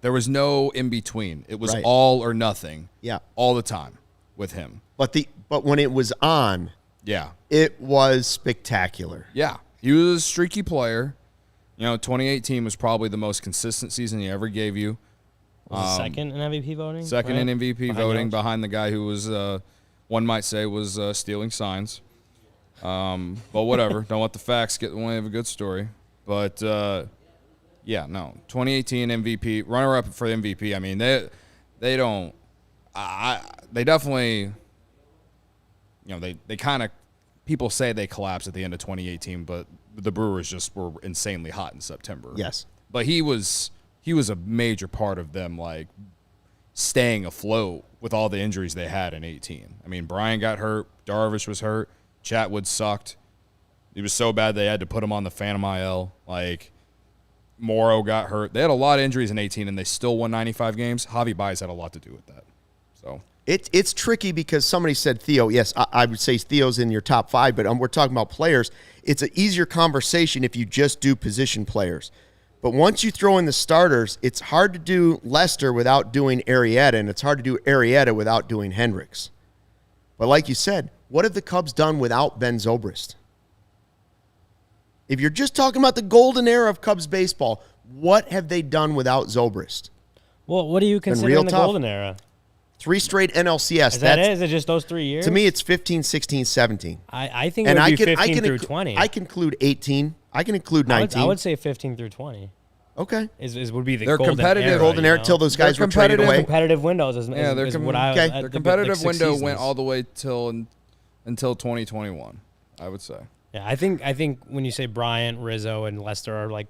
There was no in between. It was Right. all or nothing. Yeah. All the time with him. But when it was on, Yeah. it was spectacular. Yeah. He was a streaky player. 2018 was probably the most consistent season he ever gave you. Was it second in MVP voting? Second right? in MVP Behind voting Yelich? behind the guy who was, one might say, was stealing signs. But whatever. Don't let the facts get in the way of a good story. But, 2018 MVP, runner-up for the MVP. I mean, they don't – they definitely – they kind of – people say they collapsed at the end of 2018, but the Brewers just were insanely hot in September. Yes. But he was a major part of them, like, staying afloat with all the injuries they had in 18. I mean, Brian got hurt. Darvish was hurt. Chatwood sucked. He was so bad they had to put him on the Phantom IL. Like, Morrow got hurt. They had a lot of injuries in 18, and they still won 95 games. Javy Baez had a lot to do with that. So It's tricky because somebody said Theo. Yes, I would say Theo's in your top 5, but we're talking about players. It's an easier conversation if you just do position players. But once you throw in the starters, it's hard to do Lester without doing Arrieta, and it's hard to do Arrieta without doing Hendricks. But like you said, what have the Cubs done without Ben Zobrist? If you're just talking about the golden era of Cubs baseball, what have they done without Zobrist? Well, what do you consider real in the tough. golden era? 3 straight NLCS. Is that it? Is it just those 3 years? To me, it's 15, 16, 17. I think it would be 15 through 20. I can include 18. I can include I 19. would say 15 through 20 okay. would be the They're golden competitive. era. Golden era till those guys They're were traded competitive. away. competitive windows is, Yeah, they're is com- what I okay. I their think competitive like 6 window seasons. went all the way until 2021, I would say. Yeah, I think when you say Bryant, Rizzo, and Lester are like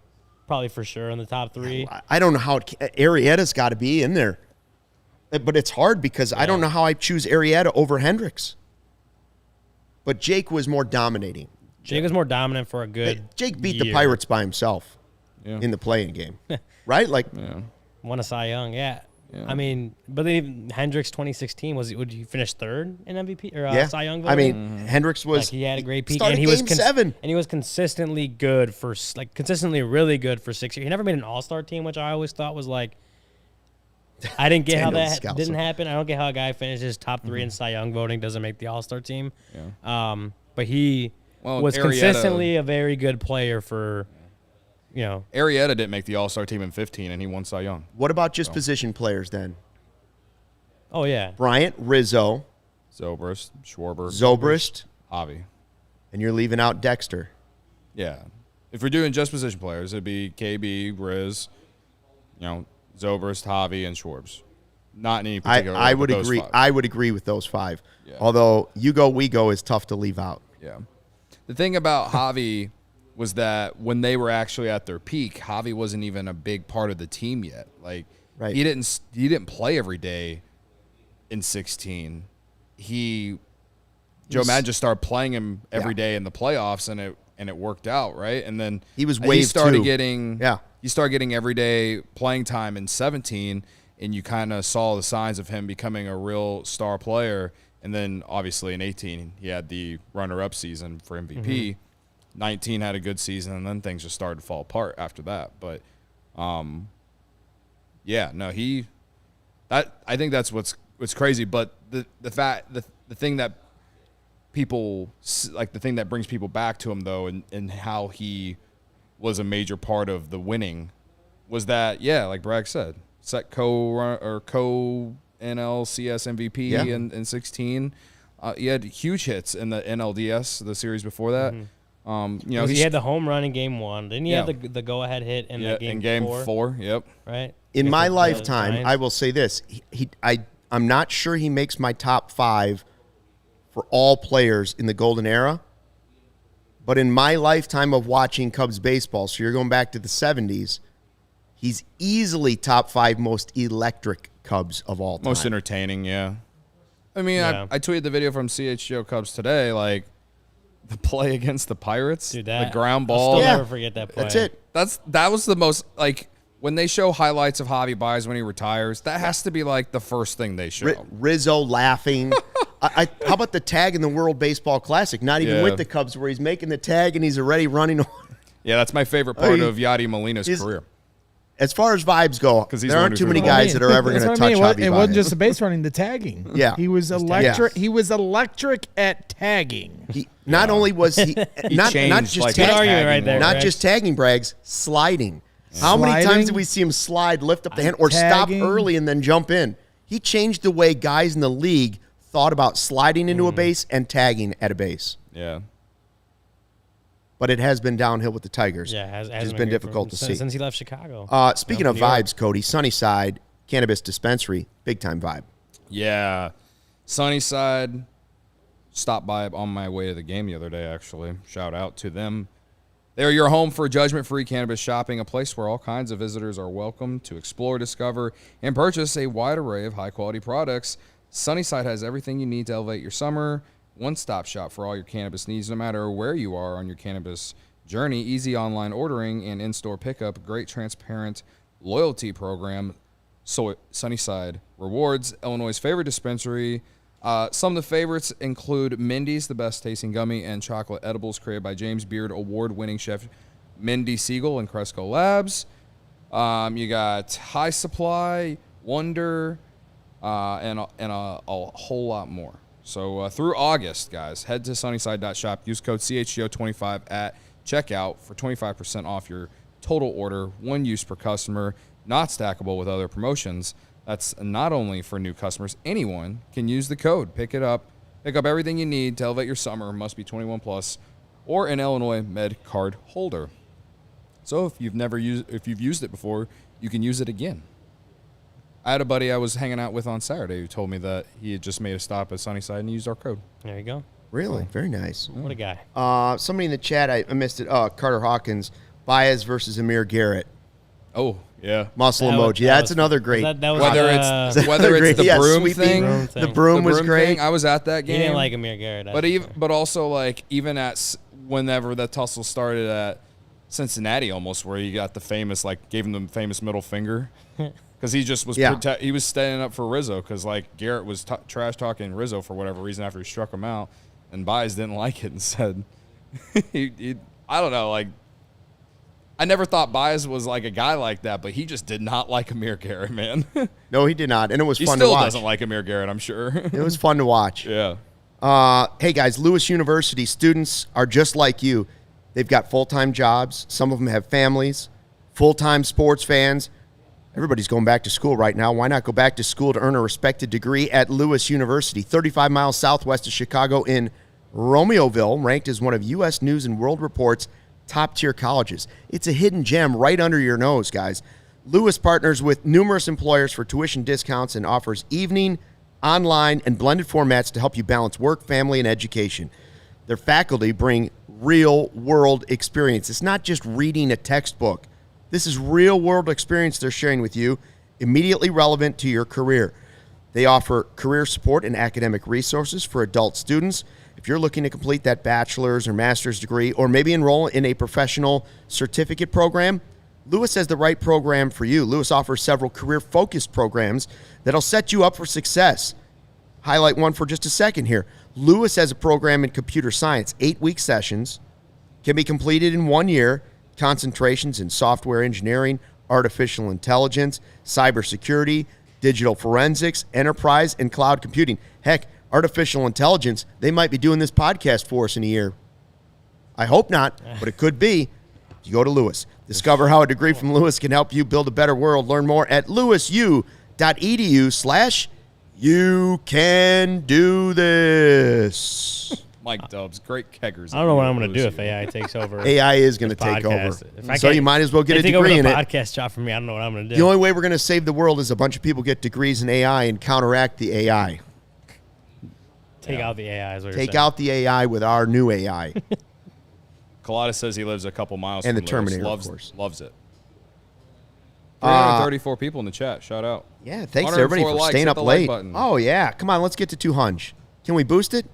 probably for sure in the top 3. I don't know how Arrieta's got to be in there. But it's hard because I don't know how I choose Arrieta over Hendricks. But Jake was more dominating. Jake was more dominant for a good. Jake beat the year. Pirates by himself Yeah. in the playing game. Right? Like, Yeah. Won a Cy Young, yeah. Yeah. I mean, but then Hendricks 2016 would you finish 3rd in MVP or yeah. Cy Young? I voting? mean, Hendricks was. like he had a great peak, started and he was game 7. and he was consistently good for consistently really good for 6 years. He never made an All-Star team, which I always thought was like. I didn't get how Daniel that Scalzo. didn't happen. I don't get how a guy finishes top 3 in Cy Young voting doesn't make the All-Star team. Yeah. But he Well, was Arrieta- consistently a very good player for, Arrieta didn't make the All-Star team in 15, and he won Cy Young. What about just position players then? Oh yeah. Bryant, Rizzo, Zobrist, Schwarber, Zobrist, Javi. and you're leaving out Dexter. Yeah. If we're doing just position players, it'd be KB, Riz, Zobrist, Javi, and Schwarbs. Not in any particular order, I but would those agree. 5. I would agree with those 5. Yeah. Although you go, we go is tough to leave out. Yeah. The thing about Javi was that when they were actually at their peak, Javi wasn't even a big part of the team yet. Like Right. he didn't play every day in 16. Joe Madden just started playing him every day in the playoffs, and it worked out, right? And then he was wave started 2. He started getting everyday playing time in 17, and you kind of saw the signs of him becoming a real star player. And then obviously in 18, he had the runner-up season for MVP. 19 had a good season, and then things just started to fall apart after that. But I think that's what's crazy. But the thing that people like, the thing that brings people back to him though, and how he was a major part of the winning, was that like Bragg said, set co NLCS MVP in 16. He had huge hits in the NLDS, the series before that. He had the home run in game 1. Didn't he have the go ahead hit in game 4? Yep. Right. In my lifetime, I will say this: I'm not sure he makes my top 5 for all players in the golden era. But in my lifetime of watching Cubs baseball, so you're going back to the 70s, he's easily top 5 most electric Cubs of all time. Most entertaining, yeah. I mean, I tweeted the video from CHGO Cubs today, like the play against the Pirates, Dude, the ground ball. I'll still never forget that play. That's it. That was the most, like, when they show highlights of Javy Baez when he retires, that has to be like the first thing they show. Rizzo laughing. How about the tag in the World Baseball Classic? Not even with the Cubs, where he's making the tag and he's already running on. Yeah, that's my favorite part of Yadi Molina's career. As far as vibes go, there aren't too many guys that are ever going to touch Javy Baez. It wasn't just the base running, the tagging. Yeah. He was electric. He was electric at tagging. Not only was he not just like tagging right there, not just tagging, Braggs, sliding. How many times did we see him slide, lift up the hand, or stop early and then jump in? He changed the way guys in the league thought about sliding into a base and tagging at a base. Yeah. But it has been downhill with the Tigers. Yeah, it's been difficult to see. Since he left Chicago. Speaking of vibes, Cody, Sunnyside Cannabis Dispensary, big-time vibe. Yeah. Sunnyside, stopped by on my way to the game the other day, actually. Shout out to them. They're your home for judgment-free cannabis shopping, a place where all kinds of visitors are welcome to explore, discover, and purchase a wide array of high-quality products. Sunnyside has everything you need to elevate your summer. One-stop shop for all your cannabis needs, no matter where you are on your cannabis journey. Easy online ordering and in-store pickup. Great transparent loyalty program. So Sunnyside Rewards, Illinois' favorite dispensary. Some of the favorites include Mindy's, the best tasting gummy and chocolate edibles created by James Beard award-winning chef Mindy Siegel and Cresco Labs. You got High Supply, Wonder, and a whole lot more. So through August, guys, head to sunnyside.shop. Use code CHGO25 at checkout for 25% off your total order. One use per customer, not stackable with other promotions. That's not only for new customers. Anyone can use the code. Pick it up. Pick up everything you need to elevate your summer. Must be 21 plus or an Illinois Med card holder. So if you've used it before, you can use it again. I had a buddy I was hanging out with on Saturday who told me that he had just made a stop at Sunnyside and used our code. There you go. Really? Very nice. What a guy. Somebody in the chat, I missed it. Carter Hawkins, Baez versus Amir Garrett. Oh, yeah. Muscle emoji. That's another great. Whether it's the broom thing. The broom was great. Thing, I was at that game. He didn't like Amir Garrett. But also, like, even at whenever that tussle started at Cincinnati almost, where he got the famous, like, gave him the famous middle finger. Because he just was he was standing up for Rizzo because, like, Garrett was trash talking Rizzo for whatever reason after he struck him out, and Baez didn't like it and said, I don't know, like, I never thought Baez was like a guy like that, but he just did not like Amir Garrett, man. No, he did not, and it was fun to watch. He still doesn't like Amir Garrett, I'm sure. It was fun to watch. Yeah. Hey, guys, Lewis University students are just like you. They've got full-time jobs. Some of them have families, full-time sports fans. Everybody's going back to school right now. Why not go back to school to earn a respected degree at Lewis University, 35 miles southwest of Chicago in Romeoville, ranked as one of U.S. News and World Report's top-tier colleges. It's a hidden gem right under your nose, guys. Lewis partners with numerous employers for tuition discounts and offers evening, online, and blended formats to help you balance work, family, and education. Their faculty bring real-world experience. It's not just reading a textbook. This is real-world experience they're sharing with you, immediately relevant to your career. They offer career support and academic resources for adult students. If you're looking to complete that bachelor's or master's degree, or maybe enroll in a professional certificate program, Lewis has the right program for you. Lewis offers several career-focused programs that'll set you up for success. Highlight one for just a second here. Lewis has a program in computer science, 8-week sessions, can be completed in 1 year, concentrations in software engineering, artificial intelligence, cybersecurity, digital forensics, enterprise, and cloud computing. Heck, artificial intelligence, they might be doing this podcast for us in a year. I hope not, but it could be. You go to Lewis. Discover how a degree from Lewis can help you build a better world. Learn more at lewisu.edu/you can do this. Mike Dubs, great keggers. I don't know what I'm going to do if AI takes over. AI is going to take over. So you might as well get a degree in it. Podcast job for me. I don't know what I'm going to do. The only way we're going to save the world is a bunch of people get degrees in AI and counteract the AI. Take out the AI is what you're Take saying. out the AI with our new AI. Colada says he lives a couple miles And from the Terminator, Lewis. of course. Loves it. 334 people in the chat. Shout out. Yeah, thanks to everybody for 104 staying likes, up hit the like late. button. Oh, yeah. Come on, let's get to 200. Can we boost it?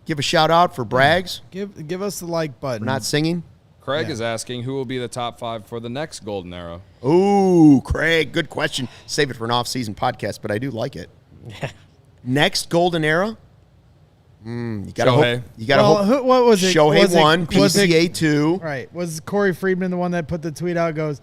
Give a shout-out for Braggs Give us the like button. for not singing. Craig is asking who will be the top 5 for the next golden era. Ooh, Craig, good question. Save it for an off-season podcast, but I do like it. Next golden era? You gotta Shohei. hope. You gotta hope. What was it? Shohei Was it- 1, was it- PCA 2. Right. Was Corey Friedman the one that put the tweet out? Goes,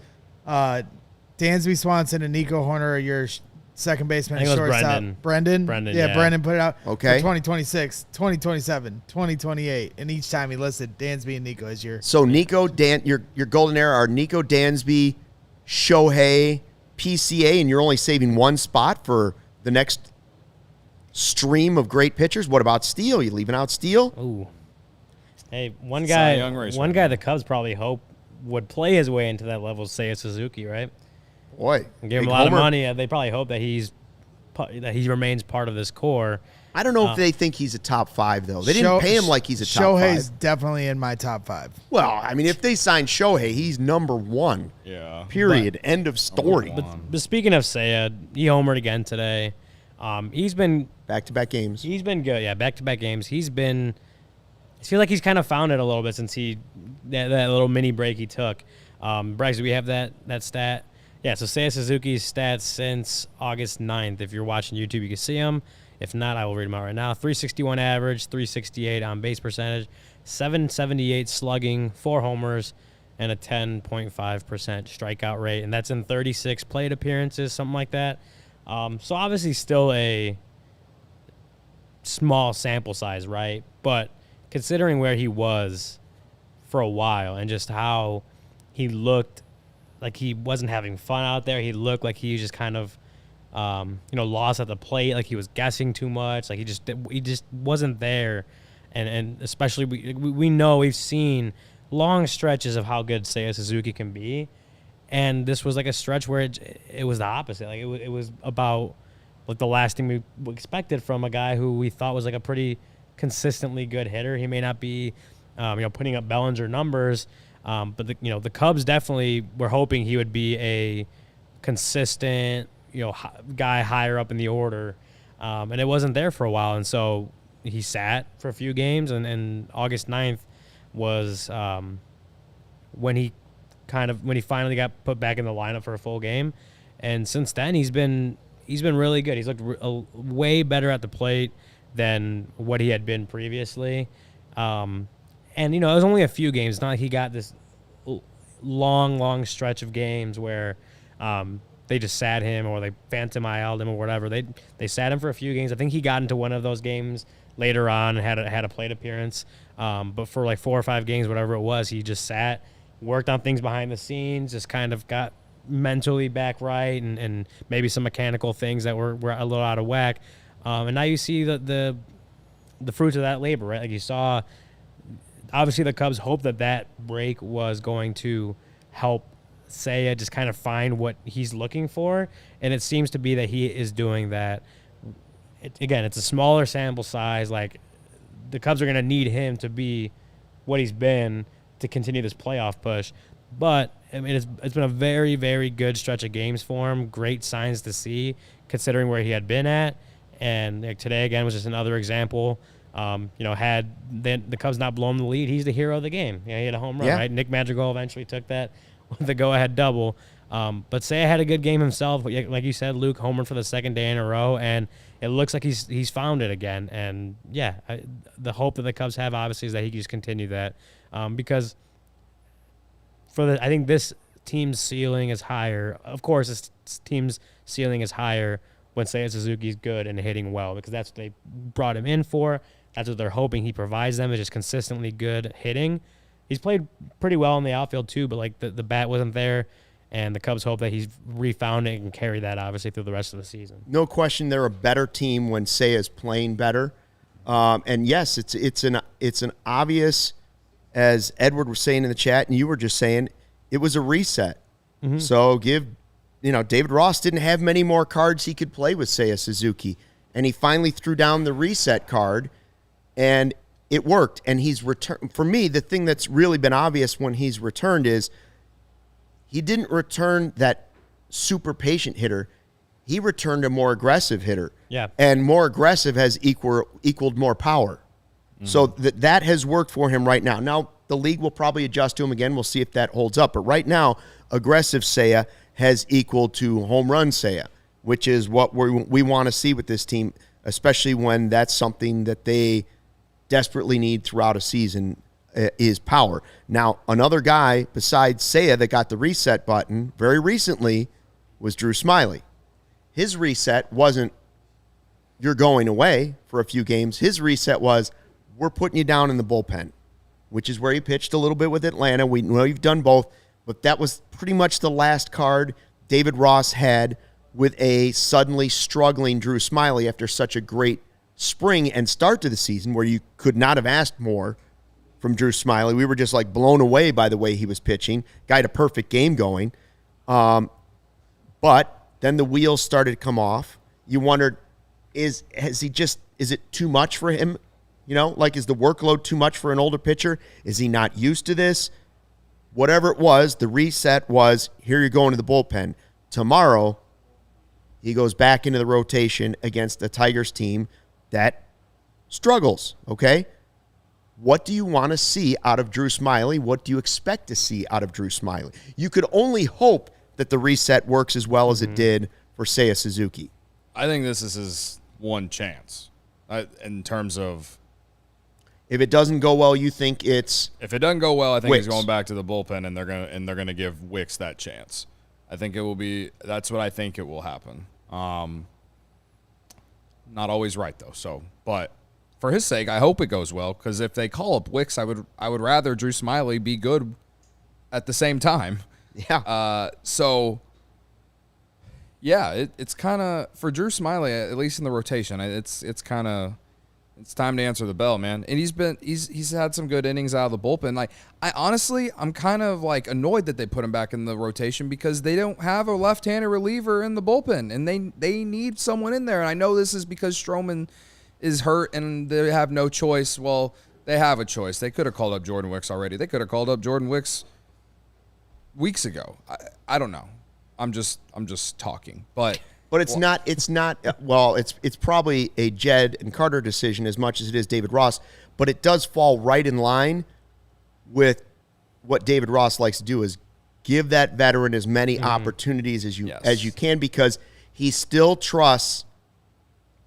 Dansby Swanson and Nico Horner are your second baseman I think and it was shortstop. Brendan. Brendan? Yeah. Brendan put it out. Okay. For 2026, 2027, 2028. And each time he listed Dansby and Nico as your. So Nico, your golden era are Nico, Dansby, Shohei, PCA, and you're only saving one spot for the next stream of great pitchers. What about Steele? You leaving out Steele? Ooh. Hey, one Cy Young guy race one right guy now. the Cubs probably hope would play his way into that level is Seiya Suzuki, right? Boy, Give him big a lot homer. of money. They probably hope that he remains part of this core. I don't know if they think he's a top 5, though. They didn't pay him like he's a top Shohei's 5. definitely in my top 5. Well, I mean, if they sign Shohei, he's number 1. Yeah. Period. End of story. But speaking of Seiya, he homered again today. He's been Back-to-back games. He's been good. Yeah, back-to-back games. I feel like he's kind of found it a little bit since that little mini break he took. Bryce, do we have that stat? Yeah, so Seiya Suzuki's stats since August 9th. If you're watching YouTube, you can see them. If not, I will read them out right now. 361 average, 368 on base percentage, 778 slugging, 4 homers, and a 10.5% strikeout rate. And that's in 36 plate appearances, something like that. So obviously still a small sample size, right? But considering where he was for a while and just how he looked like he wasn't having fun out there, he looked like he was just kind of, lost at the plate, like he was guessing too much, like he just wasn't there. And especially we know we've seen long stretches of how good Seiya Suzuki can be. And this was like a stretch where it was the opposite. Like it was about like the last thing we expected from a guy who we thought was like a pretty consistently good hitter. He may not be, putting up Bellinger numbers, but the Cubs definitely were hoping he would be a consistent, guy higher up in the order, and it wasn't there for a while. And so he sat for a few games, and August 9th was when he finally got put back in the lineup for a full game. And since then, he's been really good. He's looked way better at the plate than what he had been previously. And, it was only a few games. It's not like he got this long stretch of games where they just sat him or they phantom IL'd him or whatever. They sat him for a few games. I think he got into one of those games later on and had a plate appearance. But for like 4 or 5 games, whatever it was, he just sat, worked on things behind the scenes, just kind of got mentally back right and maybe some mechanical things that were a little out of whack. And now you see the fruits of that labor, right? Like you saw, obviously the Cubs hoped that break was going to help Seiya just kind of find what he's looking for. And it seems to be that he is doing that. It's a smaller sample size. Like the Cubs are going to need him to be what he's been to continue this playoff push. But I mean, it's been a very, very good stretch of games for him. Great signs to see considering where he had been at. And like, today, again, was just another example. Had the Cubs not blown the lead, he's the hero of the game. He had a home run, right? Nick Madrigal eventually took that with the go-ahead double. But Seiya had a good game himself. Like you said, Luke homered for the second day in a row, and it looks like he's found it again. And, the hope that the Cubs have, obviously, is that he can just continue that. Because I think this team's ceiling is higher. Of course, this team's ceiling is higher when Seiya Suzuki's good and hitting well, because that's what they brought him in for. That's what they're hoping he provides them, is just consistently good hitting. He's played pretty well in the outfield too, but like the bat wasn't there, and the Cubs hope that he's refound it and can carry that obviously through the rest of the season. No question, they're a better team when Seiya's playing better. And yes, it's an obvious, as Edward was saying in the chat, and you were just saying, it was a reset. Mm-hmm. So David Ross didn't have many more cards he could play with Seiya Suzuki, and he finally threw down the reset card, and it worked. And he's returned. For me, the thing that's really been obvious when he's returned is he didn't return that super patient hitter. He returned a more aggressive hitter. Yeah. And more aggressive has equaled more power. Mm-hmm. So that has worked for him right now. Now, the league will probably adjust to him again. We'll see if that holds up. But right now, aggressive Seiya has equaled to home run Seiya, which is what we want to see with this team, especially when that's something that they desperately need throughout a season, is power. Now, another guy besides Seiya that got the reset button very recently was Drew Smyly. His reset wasn't, you're going away for a few games. His reset was, we're putting you down in the bullpen, which is where he pitched a little bit with Atlanta. We know you've done both, but that was pretty much the last card David Ross had with a suddenly struggling Drew Smyly after such a great spring and start to the season where you could not have asked more from Drew Smyly. We were just like blown away by the way he was pitching. Guy had a perfect game going. But then the wheels started to come off. You wondered, is it too much for him? Is the workload too much for an older pitcher? Is he not used to this? Whatever it was, the reset was, here you're going to the bullpen. Tomorrow, he goes back into the rotation against the Tigers team that struggles, okay? What do you want to see out of Drew Smyly? What do you expect to see out of Drew Smyly? You could only hope that the reset works as well as it did for Seiya Suzuki. I think this is his one chance in terms of... If it doesn't go well, you think it's... If it doesn't go well, I think Wicks. he's going back to the bullpen, and they're gonna give Wicks that chance. I think it will be... That's what I think it will happen. Not always right though. So, but for his sake, I hope it goes well, because if they call up Wicks, I would rather Drew Smyly be good at the same time. Yeah. It's kind of for Drew Smyly, at least in the rotation. It's time to answer the bell, man. And he's had some good innings out of the bullpen. Like, I'm kind of like annoyed that they put him back in the rotation, because they don't have a left-handed reliever in the bullpen, and they need someone in there. And I know this is because Stroman is hurt and they have no choice. Well, they have a choice. They could have called up Jordan Wicks already. They could have called up Jordan Wicks weeks ago. I don't know. I'm just talking, but it's probably a Jed and Carter decision as much as it is David Ross, but it does fall right in line with what David Ross likes to do, is give that veteran as many opportunities as you can, because he still trusts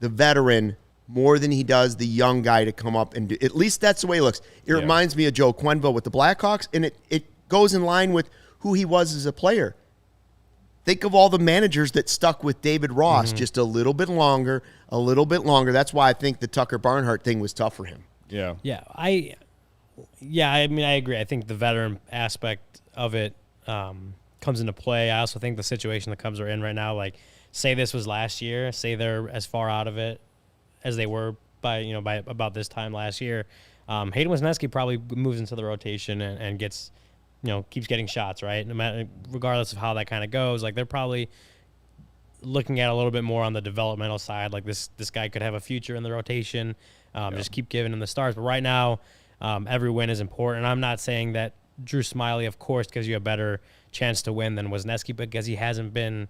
the veteran more than he does the young guy to come up and do. At least that's the way it looks. It reminds me of Joe Quenneville with the Blackhawks, and it goes in line with who he was as a player. Think of all the managers that stuck with David Ross just a little bit longer. That's why I think the Tucker Barnhart thing was tough for him. Yeah. I agree. I think the veteran aspect of it comes into play. I also think the situation the Cubs are in right now, like, say this was last year, say they're as far out of it as they were by about this time last year, Hayden Wesneski probably moves into the rotation and gets, keeps getting shots, right? No matter, regardless of how that kind of goes, like, they're probably looking at a little bit more on the developmental side. Like, this guy could have a future in the rotation. Just keep giving him the starts. But right now, every win is important. And I'm not saying that Drew Smyly, of course, gives you a better chance to win than Wesneski, because he hasn't been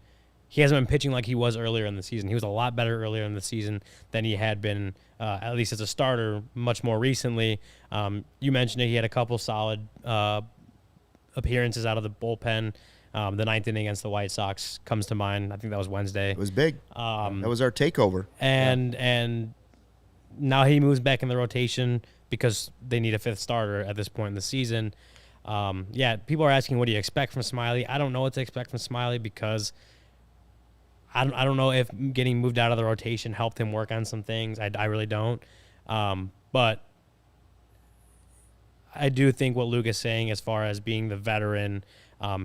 he hasn't been pitching like he was earlier in the season. He was a lot better earlier in the season than he had been, at least as a starter, much more recently. You mentioned it. He had a couple solid appearances out of the bullpen. The ninth inning against the White Sox comes to mind. I think that was Wednesday. It was big. That was our takeover. And now he moves back in the rotation because they need a fifth starter at this point in the season. People are asking, what do you expect from Smiley? I don't know what to expect from Smiley because I don't know if getting moved out of the rotation helped him work on some things. I really don't. But I do think what Luke is saying as far as being the veteran,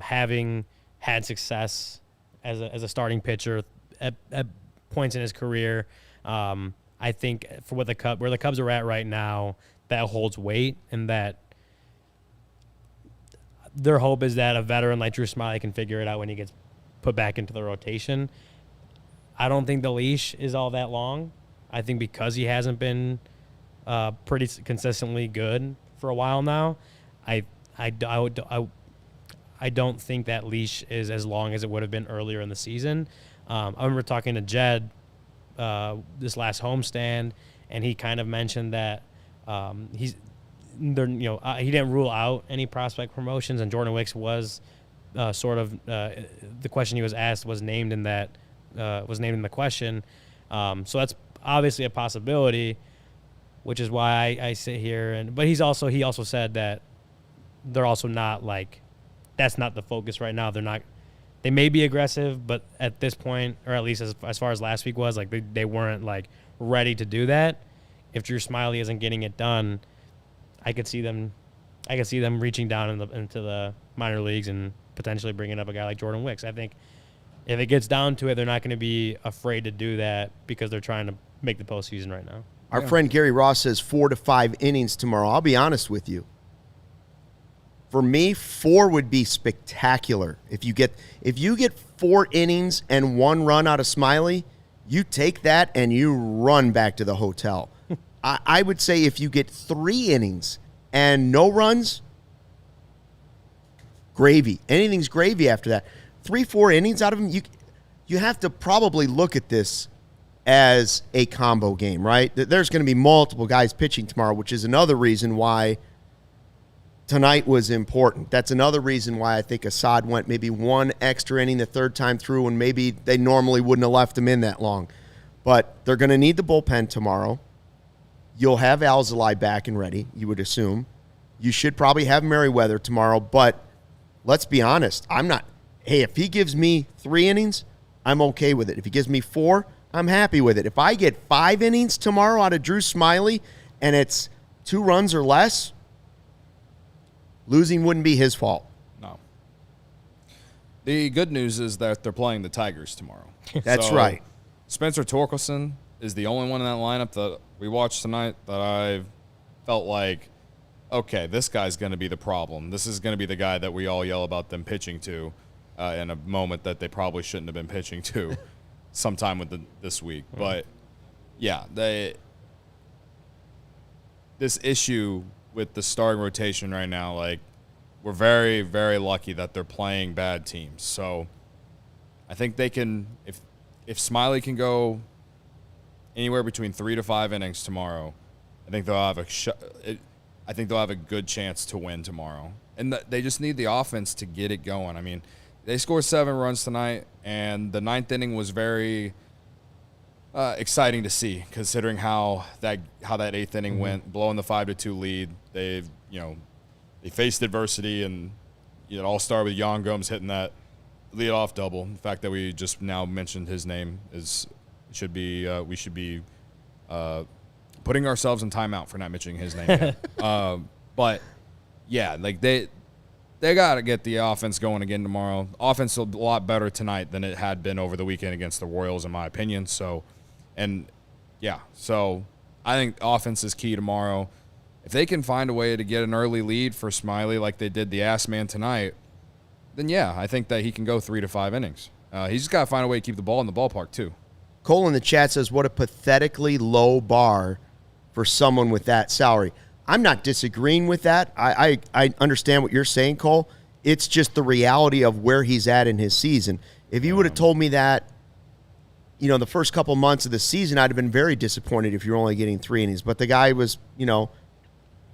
having had success as a starting pitcher at points in his career, I think for where the Cubs are at right now, that holds weight, and that their hope is that a veteran like Drew Smiley can figure it out when he gets put back into the rotation. I don't think the leash is all that long. I think because he hasn't been pretty consistently good for a while now, I don't think that leash is as long as it would have been earlier in the season. I remember talking to Jed this last homestand, and he kind of mentioned that he didn't rule out any prospect promotions, and Jordan Wicks was the question he was asked was named in that the question. So that's obviously a possibility, which is why I sit here. But he also said that they're also not like, that's not the focus right now. They may be aggressive, but at this point, or at least as far as last week was, like they weren't like ready to do that. If Drew Smiley isn't getting it done, I could see them reaching down into the minor leagues and potentially bringing up a guy like Jordan Wicks. I think if it gets down to it, they're not going to be afraid to do that because they're trying to make the postseason right now. Our friend Gary Ross says 4 to 5 innings tomorrow. I'll be honest with you. For me, 4 would be spectacular. If you get 4 innings and 1 run out of Smiley, you take that and you run back to the hotel. I would say if you get 3 innings and no runs, gravy. Anything's gravy after that. 3-4 innings out of him, you have to probably look at this as a combo game, right? There's going to be multiple guys pitching tomorrow, which is another reason why tonight was important. That's another reason why I think Assad went maybe 1 extra inning the third time through, when maybe they normally wouldn't have left him in that long. But they're going to need the bullpen tomorrow. You'll have ALLCITY back and ready, you would assume. You should probably have Merriweather tomorrow, but let's be honest. If he gives me 3 innings, I'm okay with it. If he gives me 4, I'm happy with it. If I get 5 innings tomorrow out of Drew Smiley and it's 2 runs or less, losing wouldn't be his fault. No. The good news is that they're playing the Tigers tomorrow. That's right. Spencer Torkelson is the only one in that lineup that we watched tonight that I felt like, okay, this guy's going to be the problem. This is going to be the guy that we all yell about them pitching to in a moment that they probably shouldn't have been pitching to sometime this week. Mm-hmm. But, yeah, this issue with the starting rotation right now, like, we're very, very lucky that they're playing bad teams. So I think they can, if Smiley can go anywhere between 3 to 5 innings tomorrow, I think they'll have a good chance to win tomorrow. And they just need the offense to get it going. I mean, they scored 7 runs tonight, and the 9th inning was very exciting to see, considering how that 8th inning went, blowing the 5-2 lead. They faced adversity, and it all started with Jan Gomes hitting that leadoff double. The fact that we just now mentioned his name we should be putting ourselves in timeout for not mentioning his name. But yeah, like they got to get the offense going again tomorrow. Offense is a lot better tonight than it had been over the weekend against the Royals, in my opinion. So I think offense is key tomorrow. If they can find a way to get an early lead for Smiley like they did the Ass Man tonight, then yeah, I think that he can go 3 to 5 innings. He's just got to find a way to keep the ball in the ballpark too. Cole in the chat says, what a pathetically low bar for someone with that salary. I'm not disagreeing with that. I understand what you're saying, Cole. It's just the reality of where he's at in his season. If you would have told me that, the first couple months of the season, I'd have been very disappointed if you're only getting 3 innings. But the guy was,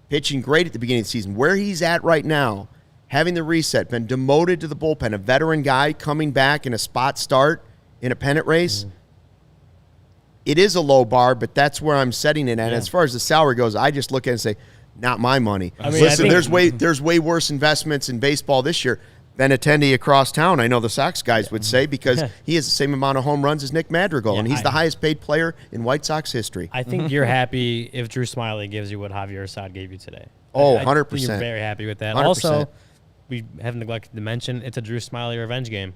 pitching great at the beginning of the season. Where he's at right now, having the reset, been demoted to the bullpen, a veteran guy coming back in a spot start in a pennant race, it is a low bar, but that's where I'm setting it at. As far as the salary goes, I just look at it and say, not my money. Listen, there's way worse investments in baseball this year. Benintendi across town, I know the Sox guys would say, because he has the same amount of home runs as Nick Madrigal, and he's the highest paid player in White Sox history. I think you're happy if Drew Smyly gives you what Javier Assad gave you today. Oh, I 100%. think you're very happy with that. 100%. Also, we haven't neglected to mention it's a Drew Smyly revenge game.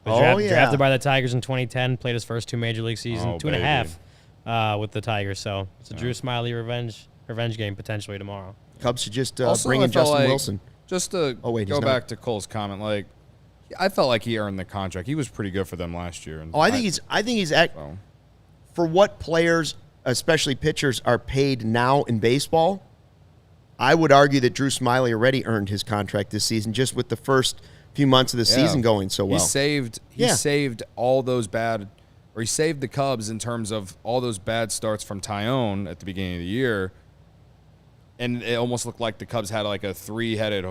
Drafted by the Tigers in 2010, played his first 2 major league seasons, 2.5 with the Tigers. So it's a Drew Smyly revenge game potentially tomorrow. Cubs should just bring in Justin Wilson. Just to go back to Cole's comment, I felt like he earned the contract. He was pretty good for them last year. And I think he's for what players, especially pitchers, are paid now in baseball. I would argue that Drew Smyly already earned his contract this season, just with the first few months of the season going so well. He saved all those bad, or he saved the Cubs in terms of all those bad starts from Tyone at the beginning of the year. And it almost looked like the Cubs had like a 3-headed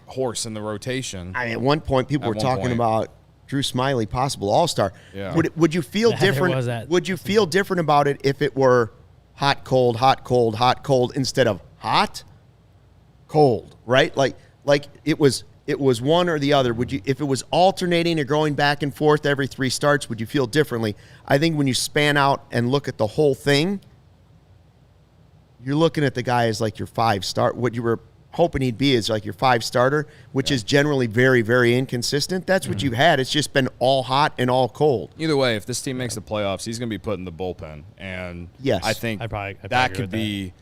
horse in the rotation. At one point, people were talking about Drew Smyly, possible All-Star. Yeah. Would you feel different? Would you feel different about it if it were hot, cold, hot, cold, hot, cold instead of hot, cold? Right? Like it was one or the other. Would you, if it was alternating or going back and forth every 3 starts, would you feel differently? I think when you span out and look at the whole thing, you're looking at the guy as like your 5-star. What you were hoping he'd be is like your 5 starter, which is generally very, very inconsistent. That's what you've had. It's just been all hot and all cold. Either way, if this team makes the playoffs, he's going to be put in the bullpen. And I think that could be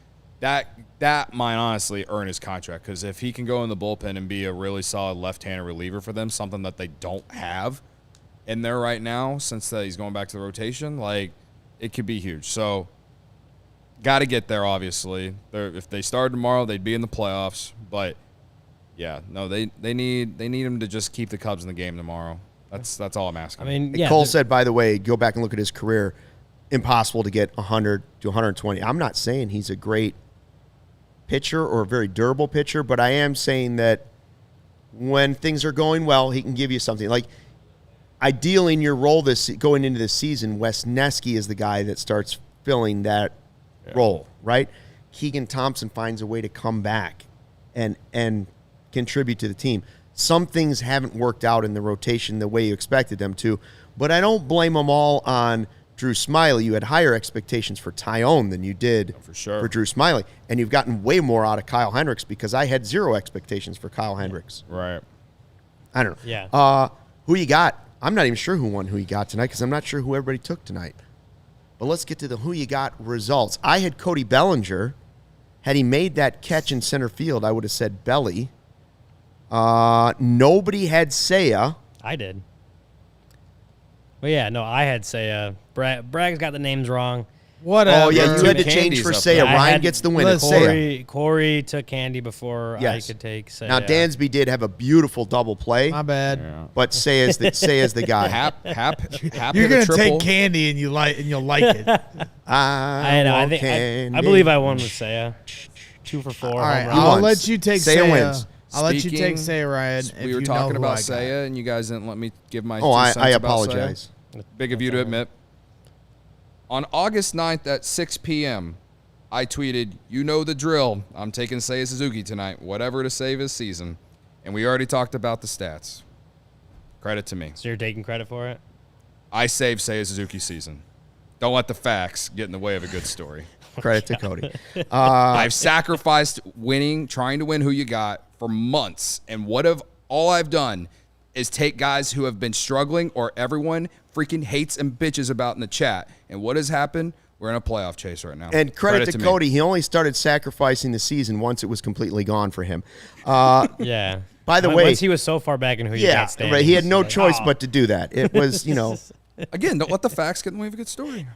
that might honestly earn his contract, because if he can go in the bullpen and be a really solid left-handed reliever for them, something that they don't have in there right now since he's going back to the rotation, it could be huge. So got to get there, obviously. If they started tomorrow, they'd be in the playoffs. But, they need him to just keep the Cubs in the game tomorrow. That's all I'm asking. Cole said, by the way, go back and look at his career, impossible to get 100 to 120. I'm not saying he's a great pitcher or a very durable pitcher, but I am saying that when things are going well, he can give you something. Like, ideally in your role going into this season, Wesneski is the guy that starts filling that role, right? Keegan Thompson finds a way to come back and contribute to the team. Some things haven't worked out in the rotation the way you expected them to, but I don't blame them all on Drew Smyly. You had higher expectations for Tyone than you did for Drew Smyly, and you've gotten way more out of Kyle Hendricks, because I had 0 expectations for Kyle Hendricks. Right. I don't know. Yeah. Who you got? I'm not even sure who you got tonight, because I'm not sure who everybody took tonight. But let's get to the who you got results. I had Cody Bellinger. Had he made that catch in center field, I would have said Belly. Nobody had Seiya. I did. But I had Seiya. Bragg's got the names wrong. Whatever. Oh, yeah, you had to change for Seiya. Ryan gets the win. Corey took Candy before I could take Seiya. Now, Dansby did have a beautiful double play. My bad. Yeah. But Seiya's the guy. Hap You're going to take Candy and you'll like it. I know. I believe I won with Seiya. 2 for 4. All right, I'll let you take Seiya. Wins. I'll let you take Seiya, Ryan. We were talking about Seiya, and you guys didn't let me give my 2 cents I about apologize. Seiya. Big of you to admit. On August 9th at 6 p.m., I tweeted, "You know the drill. I'm taking Seiya Suzuki tonight, whatever to save his season." And we already talked about the stats. Credit to me. So you're taking credit for it? I saved Seiya Suzuki's season. Don't let the facts get in the way of a good story. Credit to Cody. I've sacrificed trying to win who you got for months. And all I've done is take guys who have been struggling or everyone freaking hates and bitches about in the chat. And what has happened? We're in a playoff chase right now. And credit to Cody. He only started sacrificing the season once it was completely gone for him. Yeah. By the way, once he was so far back in who you got standing. Right, he had no choice but to do that. It was, Again, don't let the facts get in the way of a good story.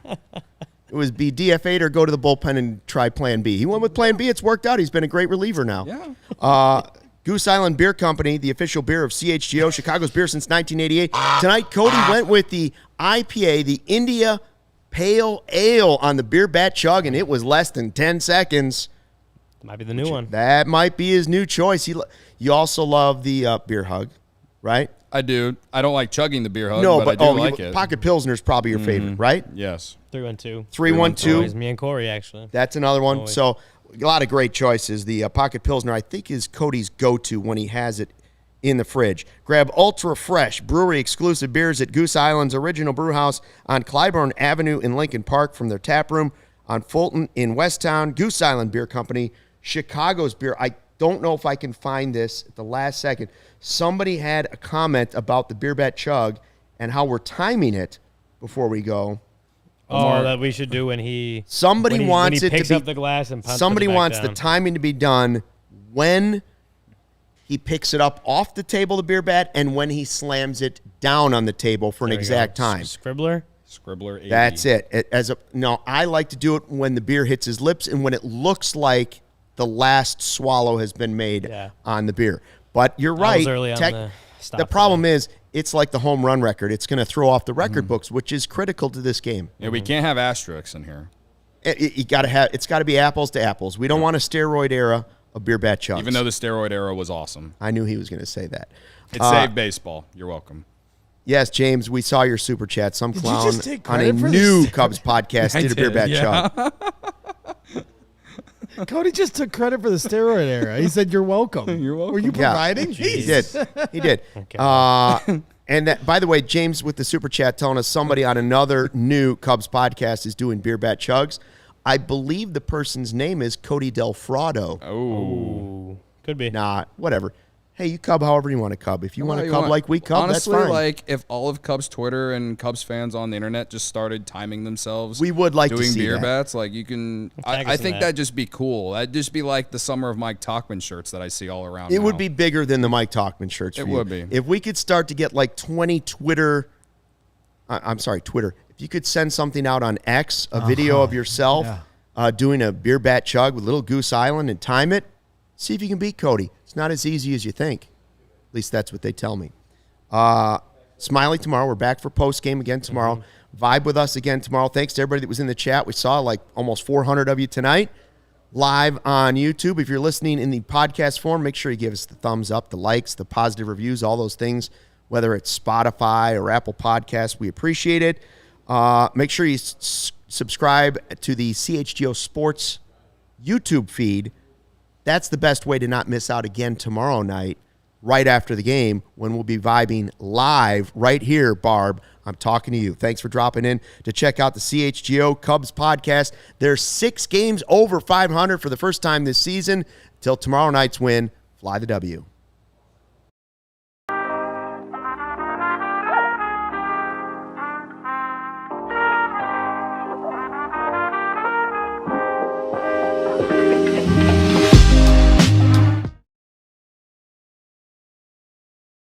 It was be DFA'd or go to the bullpen and try plan B. He went with plan B. It's worked out. He's been a great reliever now. Yeah. Goose Island Beer Company, the official beer of CHGO, Chicago's beer since 1988. Tonight, Cody went with the IPA, the India Pale Ale on the beer bat chug, and it was less than 10 seconds. Might be the new one. That might be his new choice. You also love the beer hug, right? I do. I don't like chugging the beer hug, No, but I do like it. Pocket Pilsner's probably your favorite, right? Yes. 312. 312. Always me and Corey, actually. That's another one. Always. So a lot of great choices. The Pocket Pilsner, I think, is Cody's go-to when he has it in the fridge. Grab ultra fresh brewery exclusive beers at Goose Island's original brew house on Clybourne Avenue in Lincoln Park from their tap room on Fulton in Westtown. Goose Island Beer Company, Chicago's beer. I don't know if I can find this at the last second. Somebody had a comment about the beer bat chug and how we're timing it before we go. Oh, that we should do when he Somebody wants when he it picks to be up the glass and somebody puts it back wants down. the timing to be done when he picks it up off the table, the beer bat, and when he slams it down on the table for an There we exact go. time. Scribbler. Scribbler 80. That's it. No, I like to do it when the beer hits his lips and when it looks like the last swallow has been made on the beer. But you're right. was early on the problem is it's like the home run record. It's going to throw off the record books, which is critical to this game. Yeah, we can't have asterisks in here. It's got to be apples to apples. We don't want a steroid era of beer bat chugs. Even though the steroid era was awesome. I knew he was going to say that. It saved baseball. You're welcome. Yes, James, we saw your super chat. Some Did you clown just take on a credit for new this? Cubs podcast I did a beer did, bat yeah. chug. Cody just took credit for the steroid era. He said, "You're welcome." You're welcome. Were you Yeah. providing? He did. He did. And that, by the way, James with the super chat telling us somebody on another new Cubs podcast is doing beer bat chugs. I believe the person's name is Cody Del Fraudo. Ooh. Could be. Nah, whatever. Hey, you cub however you want to cub. If you want to cub like we cub, Honestly, that's fine. like if all of Cubs Twitter and Cubs fans on the internet just started timing themselves, We would like to doing see beer that. bats. Like you can, Tag I us in think that. that'd just be cool. That'd just be like the Summer of Mike Talkman shirts that I see all around. It now. would be bigger than the Mike Talkman shirts. It for you. would be. If we could start to get like 20 Twitter. I'm sorry, Twitter. If you could send something out on X, a video of yourself doing a beer bat chug with Little Goose Island and time it, see if you can beat Cody. It's not as easy as you think. At least that's what they tell me. Smiley tomorrow. We're back for post game again tomorrow. Vibe with us again tomorrow. Thanks to everybody that was in the chat. We saw like almost 400 of you tonight live on YouTube. If you're listening in the podcast form, make sure you give us the thumbs up, the likes, the positive reviews, all those things, whether it's Spotify or Apple Podcasts. We appreciate it. Make sure you subscribe to the CHGO Sports YouTube feed. That's the best way to not miss out again tomorrow night, right after the game, when we'll be vibing live right here, Barb. I'm talking to you. Thanks for dropping in to check out the CHGO Cubs podcast. There's 6 games over 500 for the first time this season. Till tomorrow night's win, fly the W.